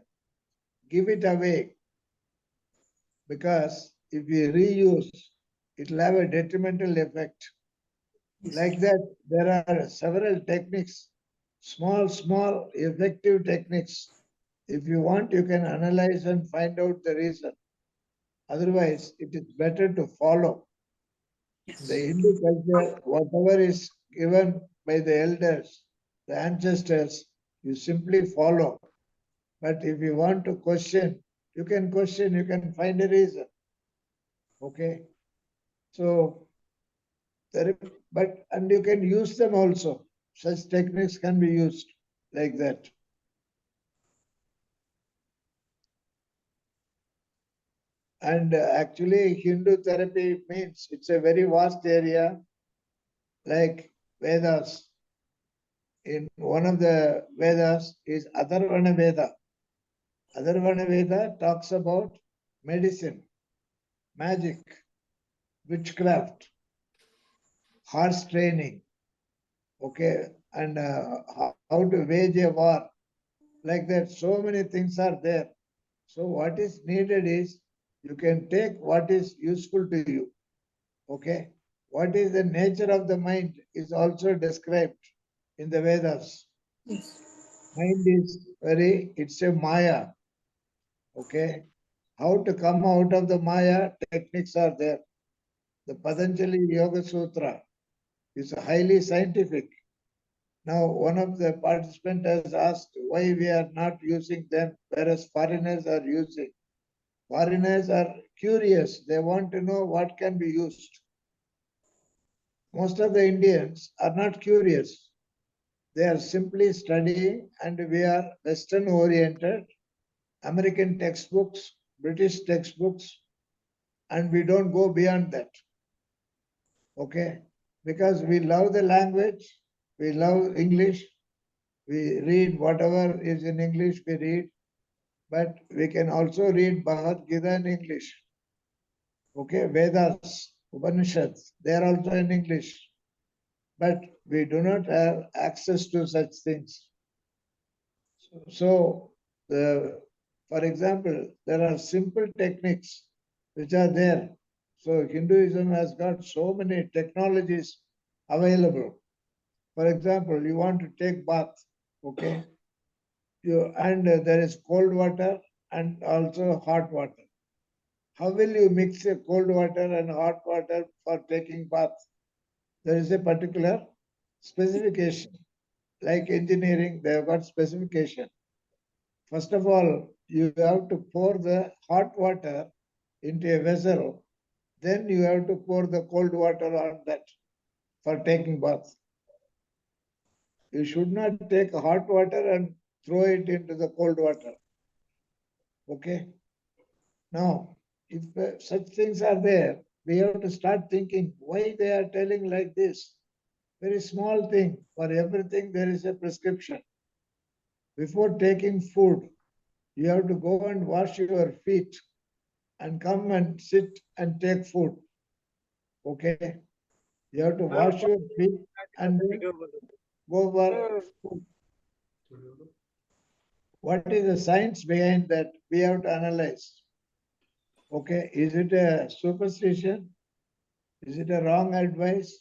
Give it away. Because if you reuse, it will have a detrimental effect. Like that, there are several techniques, small, effective techniques. If you want, you can analyze and find out the reason. Otherwise, it is better to follow. The Hindu culture, whatever is given by the elders, the ancestors, you simply follow. But if you want to question, you can find a reason. Okay. So, and you can use them also. Such techniques can be used like that. And actually, Hindu therapy means it's a very vast area, like Vedas. In one of the Vedas is Atharvana Veda. Atharvana Veda talks about medicine, magic, witchcraft, horse training, okay, and how to wage a war. Like that, so many things are there. So what is needed is you can take what is useful to you. Okay. What is the nature of the mind is also described in the Vedas. Mind is it's a Maya. Okay. How to come out of the Maya, techniques are there. The Patanjali Yoga Sutra is highly scientific. Now, one of the participants has asked why we are not using them, whereas foreigners are using. Foreigners are curious. They want to know what can be used. Most of the Indians are not curious. They are simply studying, and we are Western oriented, American textbooks, British textbooks, and we don't go beyond that. Okay? Because we love the language, we love English, we read whatever is in English, we read, but we can also read Bhagavad Gita in English. Okay, Vedas, Upanishads, they are also in English. But we do not have access to such things. So, for example, there are simple techniques which are there. So Hinduism has got so many technologies available. For example, you want to take bath, okay? There is cold water and also hot water. How will you mix a cold water and hot water for taking bath? There is a particular specification. Like engineering, they have got specification. First of all, you have to pour the hot water into a vessel. Then you have to pour the cold water on that for taking bath. You should not take hot water and throw it into the cold water. Okay. Now, if such things are there, we have to start thinking why they are telling like this. Very small thing. For everything, there is a prescription. Before taking food, you have to go and wash your feet and come and sit and take food. Okay? You have to wash your feet and then go for food. What is the science behind that? We have to analyze. Okay, is it a superstition? Is it a wrong advice?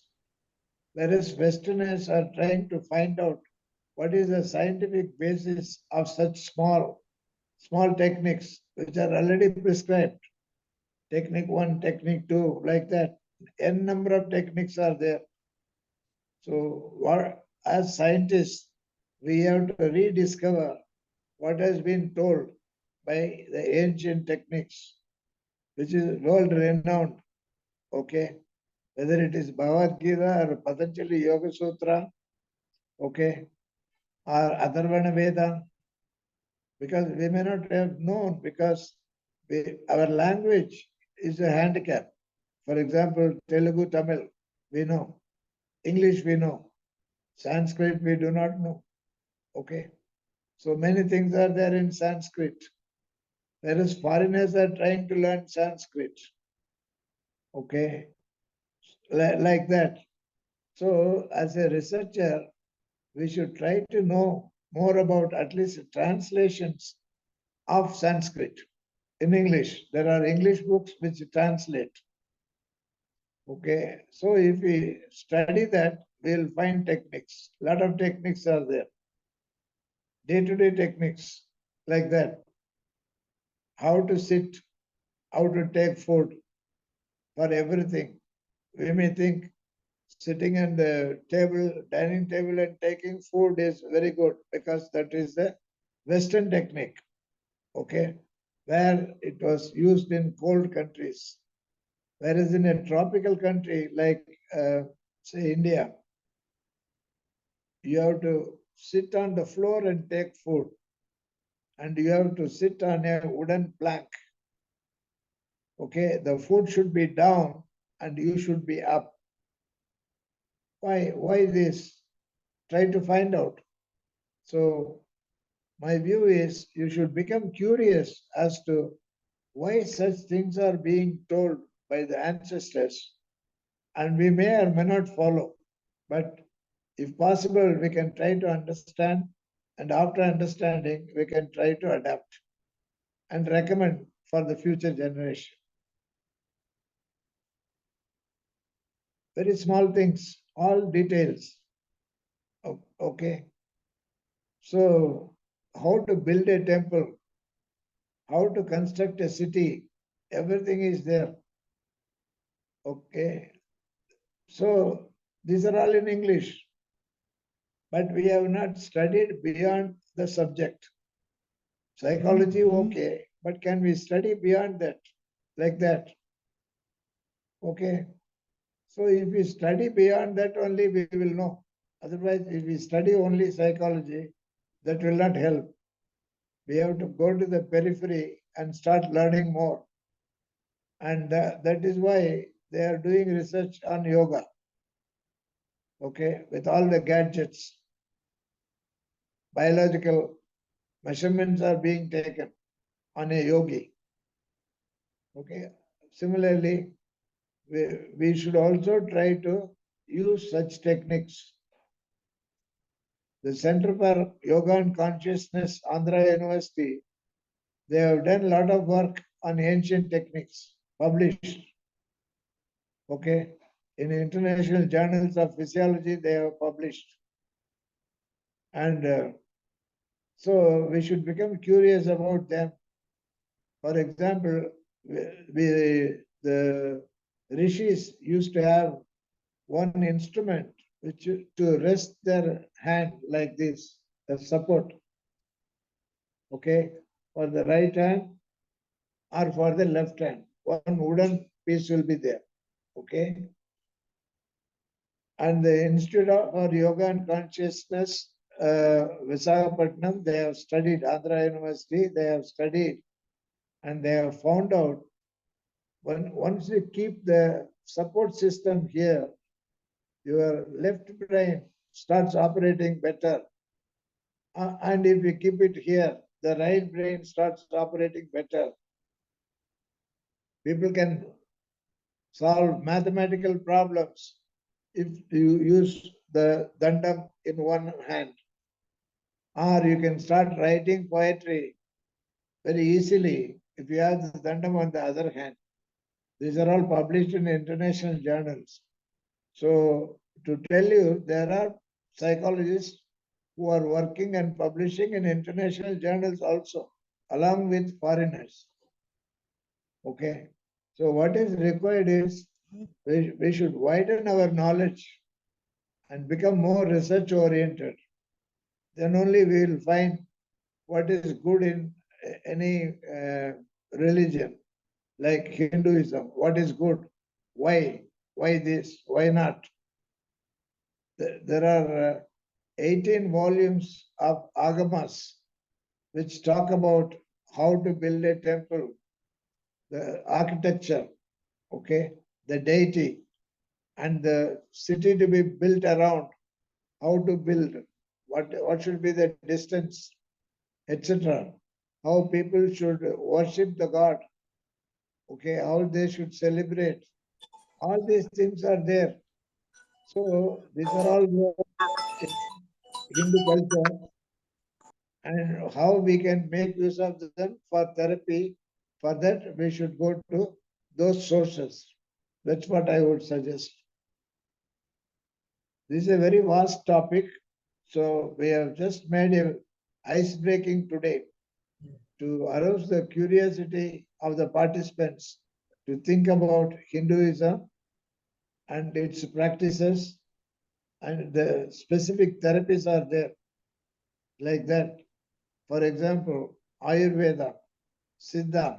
Whereas Westerners are trying to find out what is the scientific basis of such small techniques which are already prescribed. Technique 1, technique 2, like that. N number of techniques are there. So as scientists, we have to rediscover what has been told by the ancient techniques, which is world renowned. Okay, whether it is Bhagavad Gita or Patanjali Yoga Sutra, okay, or Atharvana Veda, because we may not have known because our language is a handicap. For example, Telugu, Tamil, we know. English, we know. Sanskrit, we do not know. Okay. So many things are there in Sanskrit. Whereas foreigners are trying to learn Sanskrit. Okay. Like that. So as a researcher, we should try to know more about at least translations of Sanskrit in English. There are English books which translate. Okay, so if we study that, we'll find techniques. A lot of techniques are there. Day-to-day techniques like that. How to sit, how to take food for everything. We may think sitting on the table, dining table and taking food is very good because that is the Western technique. Okay, where it was used in cold countries. Whereas in a tropical country like, say, India, you have to sit on the floor and take food. And you have to sit on a wooden plank. Okay, the food should be down and you should be up. Why this? Try to find out. So my view is you should become curious as to why such things are being told by the ancestors. And we may or may not follow. But if possible, we can try to understand. And after understanding, we can try to adapt and recommend for the future generation. Very small things, all details. Okay. So, how to build a temple, how to construct a city, everything is there. Okay. So, these are all in English, but we have not studied beyond the subject. Psychology, okay, but can we study beyond that, like that? Okay. So, if we study beyond that only, we will know. Otherwise, if we study only psychology, that will not help. We have to go to the periphery and start learning more. And that is why they are doing research on yoga. Okay, with all the gadgets, biological measurements are being taken on a yogi. Okay, similarly, we should also try to use such techniques. The Center for Yoga and Consciousness, Andhra University, they have done a lot of work on ancient techniques, published. Okay, in international journals of physiology, they have published. And so we should become curious about them. For example, the rishis used to have one instrument which to rest their hand like this, as support. Okay, for the right hand or for the left hand, one wooden piece will be there. Okay, and the Institute for Yoga and Consciousness, Visakhapatnam, they have studied, Andhra University, they have studied, and they have found out once you keep the support system here, your left brain starts operating better. And if you keep it here, the right brain starts operating better. People can solve mathematical problems if you use the dandam in one hand. Or you can start writing poetry very easily if you have the dandam on the other hand. These are all published in international journals. So to tell you, there are psychologists who are working and publishing in international journals also, along with foreigners. Okay. So what is required is we should widen our knowledge and become more research oriented. Then only we will find what is good in any religion, like Hinduism. What is good? Why? Why this? Why not? There are 18 volumes of agamas which talk about how to build a temple, the architecture, okay, the deity, and the city to be built around, how to build, what should be the distance, etc. How people should worship the god, okay, how they should celebrate. All these things are there. So these are all in Hindu culture, and how we can make use of them for therapy. For that, we should go to those sources. That's what I would suggest. This is a very vast topic. So we have just made a ice breaking today to arouse the curiosity of the participants to think about Hinduism and its practices, and the specific therapies are there like that. For example, Ayurveda, Siddha,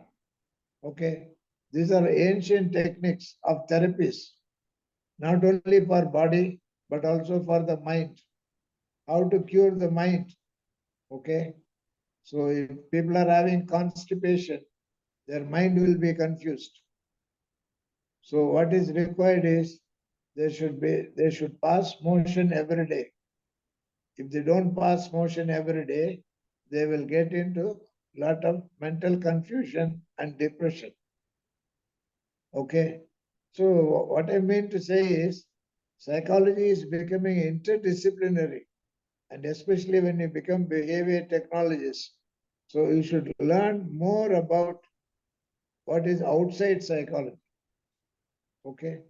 okay, these are ancient techniques of therapies, not only for body, but also for the mind. How to cure the mind, okay? So if people are having constipation, their mind will be confused. So what is required is they should pass motion every day. If they don't pass motion every day, they will get into a lot of mental confusion and depression. Okay. So what I mean to say is psychology is becoming interdisciplinary, and especially when you become behavior technologists. So you should learn more about what is outside psychology. Okay.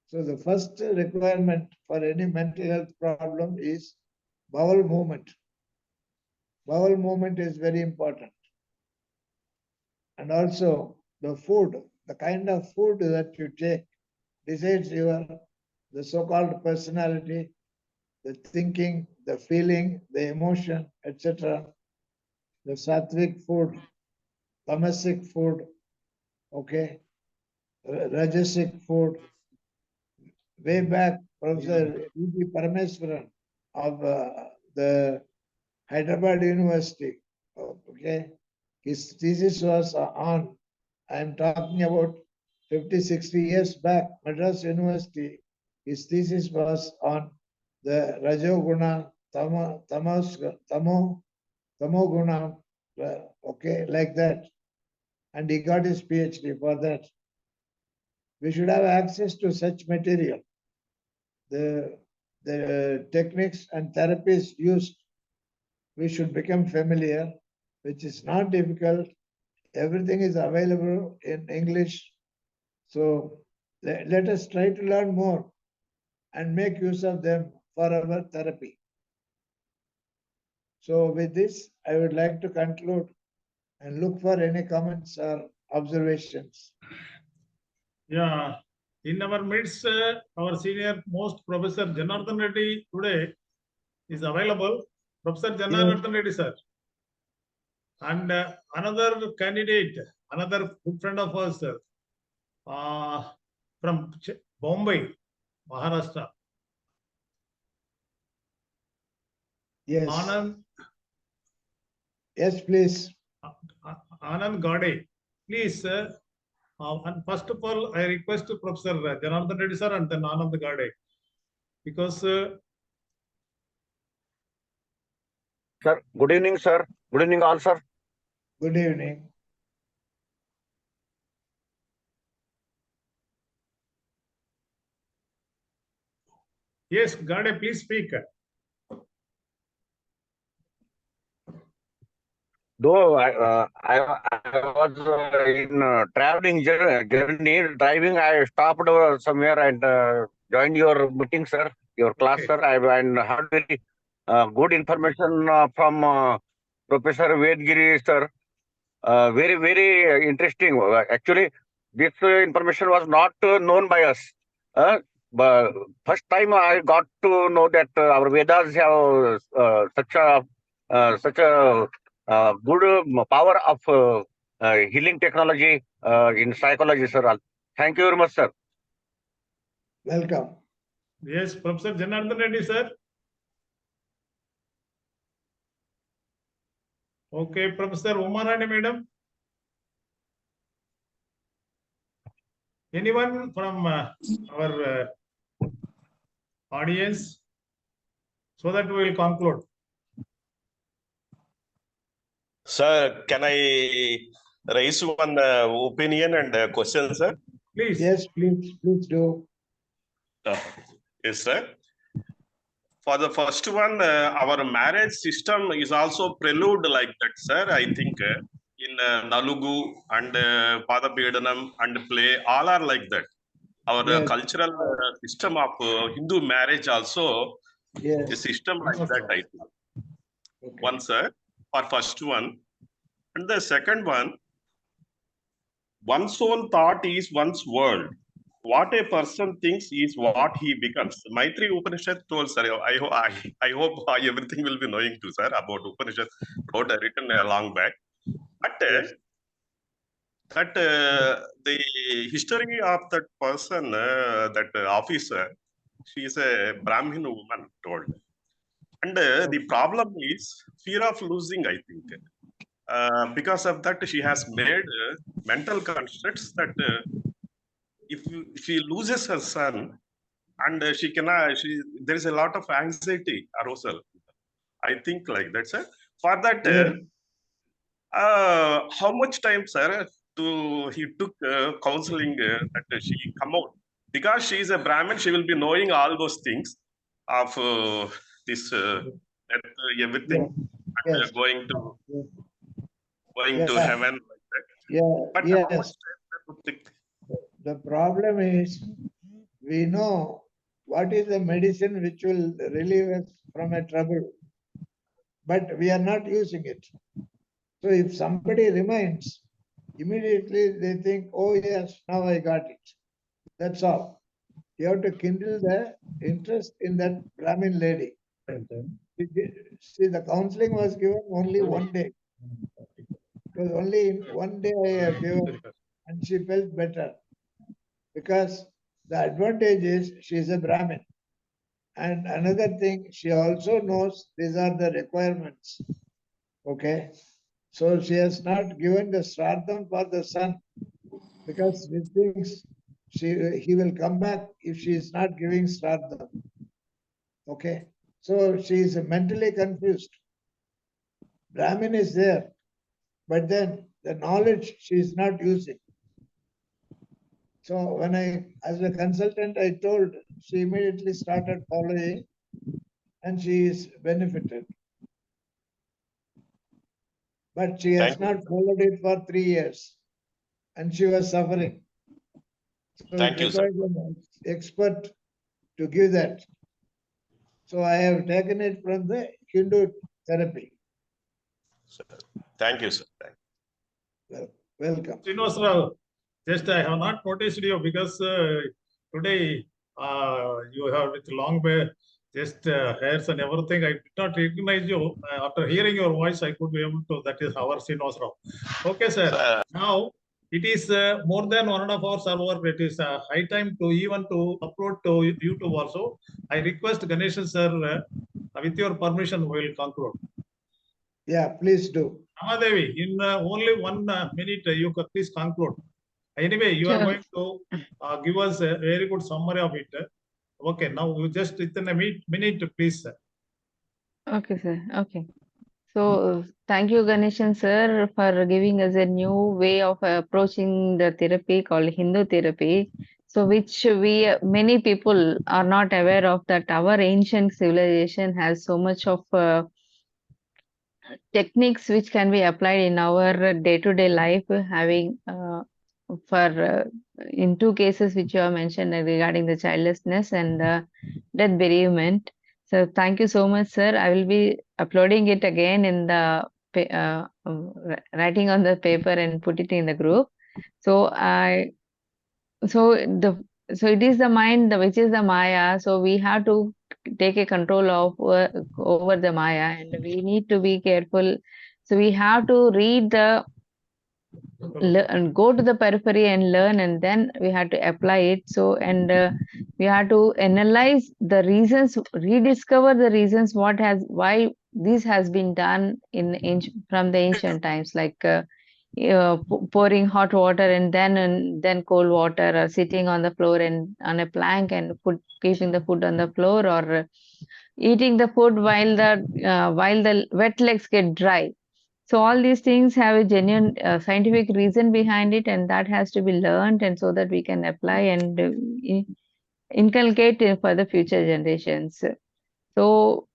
So the first requirement for any mental health problem is bowel movement. Bowel movement is very important. And also the food, the kind of food that you take decides the so-called personality, the thinking, the feeling, the emotion, etc. The sattvic food, tamasic food, okay, rajasic food. Way back, Professor E.P. Parameswaran of the Hyderabad University, okay, his thesis was on, I'm talking about 50, 60 years back, Madras University, his thesis was on the Rajoguna, Tamoguna, okay, like that. And he got his PhD for that. we should have access to such material. The techniques and therapies used, we should become familiar, which is not difficult. Everything is available in English. So let us try to learn more and make use of them for our therapy. So with this, I would like to conclude and look for any comments or observations. Yeah, in our midst, our senior most Professor Janardhan Reddy today is available. Professor Janardhan Reddy, sir. And another candidate, another good friend of ours, sir, from Bombay, Maharashtra. Yes. Anand, Yes, please. Anand Gade. Please, sir. And first of all, I request Professor Janardhan Reddy, sir, and then Anand Gade. Because Sir, good evening, sir. Good evening, all, sir. Good evening. yes, Gade, please speak. Though I was in traveling journey, driving, I stopped somewhere and joined your meeting, sir, your class, Okay. sir. I and heard very good information from Professor Vedgiri, sir. Very, very interesting. Actually, this information was not known by us. But first time I got to know that our Vedas have such a good power of healing technology in psychology, sir. Thank you very much, sir. Welcome. Yes, Professor Janardhan Reddy, sir. Okay, Professor Umarani, madam. Anyone from our audience? So that we will conclude. Sir, can I raise one opinion and question, sir? Please. Yes, please do. Yes, sir. For the first one, our marriage system is also prelude like that, sir. I think in Nalugu and Padapedanam and play, all are like that. Our Yes. cultural system of Hindu marriage also Yes. a system like that, I think. Okay. One, sir, for first one. And the second one, one's own thought is one's world. What a person thinks is what he becomes. Maitri Upanishad told, sir, I hope everything will be knowing too, sir, about Upanishad, written a long back. But Yes. that the history of that person, that officer, she is a Brahmin woman, told. And the problem is fear of losing, I think. Because of that, she has made mental constructs that if she loses her son, and she cannot, there is a lot of anxiety arousal. I think like that, sir. For that, Yes. how much time, sir, he took counseling that she come out? Because she is a Brahmin, she will be knowing all those things of this everything, and Yes. going to Yeah. heaven like that. Yeah. But Yes. how much time that would take? The problem is we know what is the medicine which will relieve us from a trouble, but we are not using it. So if somebody reminds, immediately they think, oh yes, now I got it. That's all. You have to kindle the interest in that Brahmin lady. See, the counseling was given only one day. It was only in one day I have given, and she felt better. Because the advantage is she is a Brahmin. And another thing, she also knows these are the requirements. Okay. So she has not given the Sradham for the son because she thinks he will come back if she is not giving Sradham. Okay. So she is mentally confused. Brahmin is there, but then the knowledge she is not using. So when as a consultant, I told, she immediately started following and she is benefited. But she has Thank you. not followed it for 3 years and she was suffering. So Thank it you, sir. requires an expert to give that. So I have taken it from the Hindu therapy. Thank you, sir. Thank Welcome. Srinivas Rao, just I have not noticed you because today you have with long just hairs and everything. I did not recognize you. After hearing your voice, I could be able to. That is our Srinivas Rao. Okay, sir. Sir. Now it is more than 1.5 hours over. It is high time to even to upload to YouTube also. I request Ganeshan sir, with your permission, we will conclude. Yeah, please do. Namadevi, in only 1 minute, you can please conclude. Anyway, you are Sure. going to give us a very good summary of it. Okay, now you just within a minute, please. Sir. Okay, sir. Okay. So thank you, Ganeshan sir, for giving us a new way of approaching the therapy called Hindu therapy. So which many people are not aware of, that our ancient civilization has so much of techniques which can be applied in our day-to-day life, having for in 2 cases which you have mentioned regarding the childlessness and death bereavement. So thank you so much, sir. I will be uploading it again in the writing on the paper and put it in the group. So so it is the mind which is the Maya. So we have to take a control of over the Maya, and we need to be careful. So we have to read the and go to the periphery and learn, and then we have to apply it. So and we have to analyze the reasons, rediscover the reasons why this has been done from the ancient times, like pouring hot water and then cold water, or sitting on the floor and on a plank and keeping the food on the floor, or eating the food while the wet legs get dry. So all these things have a genuine scientific reason behind it, and that has to be learned, and so that we can apply and inculcate it for the future generations. So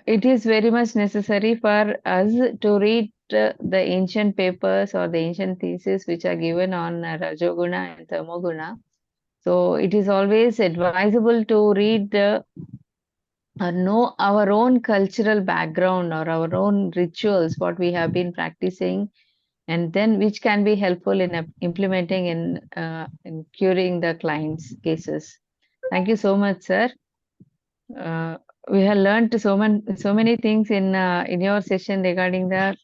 it is very much necessary for us to read the ancient papers or the ancient theses which are given on Rajoguna and Tamoguna. So it is always advisable to read know our own cultural background or our own rituals, what we have been practicing, and then which can be helpful in implementing in curing the clients' cases. Thank you so much, sir. We have learned so many things in your session regarding the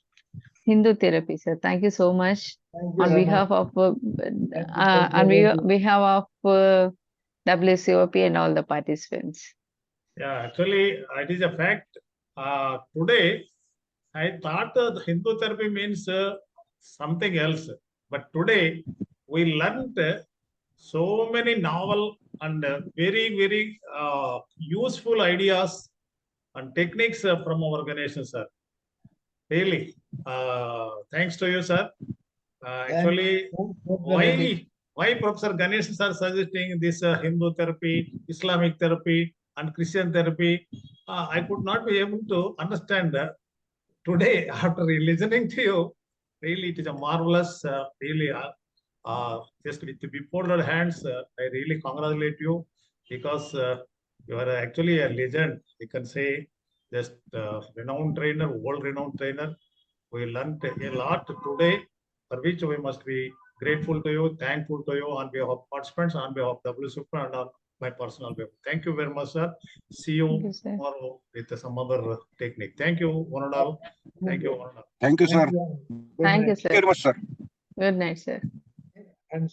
Hindu therapy, sir. Thank you so much Thank you, on Rama. behalf of Thank you. behalf of WCOP and all the participants. Yeah, actually, it is a fact. Today, I thought the Hindu therapy means something else. But today, we learned so many novel and very, very useful ideas and techniques from our organization, sir. Really, thanks to you, sir. Actually, why Professor Ganesh sir suggesting this Hindu therapy, Islamic therapy, and Christian therapy? I could not be able to understand today after listening to you. Really, it is a marvelous. Really, just with the folded hands, I really congratulate you because you are actually a legend. You can say, just renowned trainer, world-renowned trainer. We learned a lot today, for which we must be grateful to you, thankful to you on behalf of participants, on behalf of WCOP, and on my personal behalf. Thank you very much, sir. See you tomorrow with some other technique. Thank you, one and all. Thank you, one and all. Thank you, sir. Thank you, sir. Thank you very much, sir. Good night, sir. And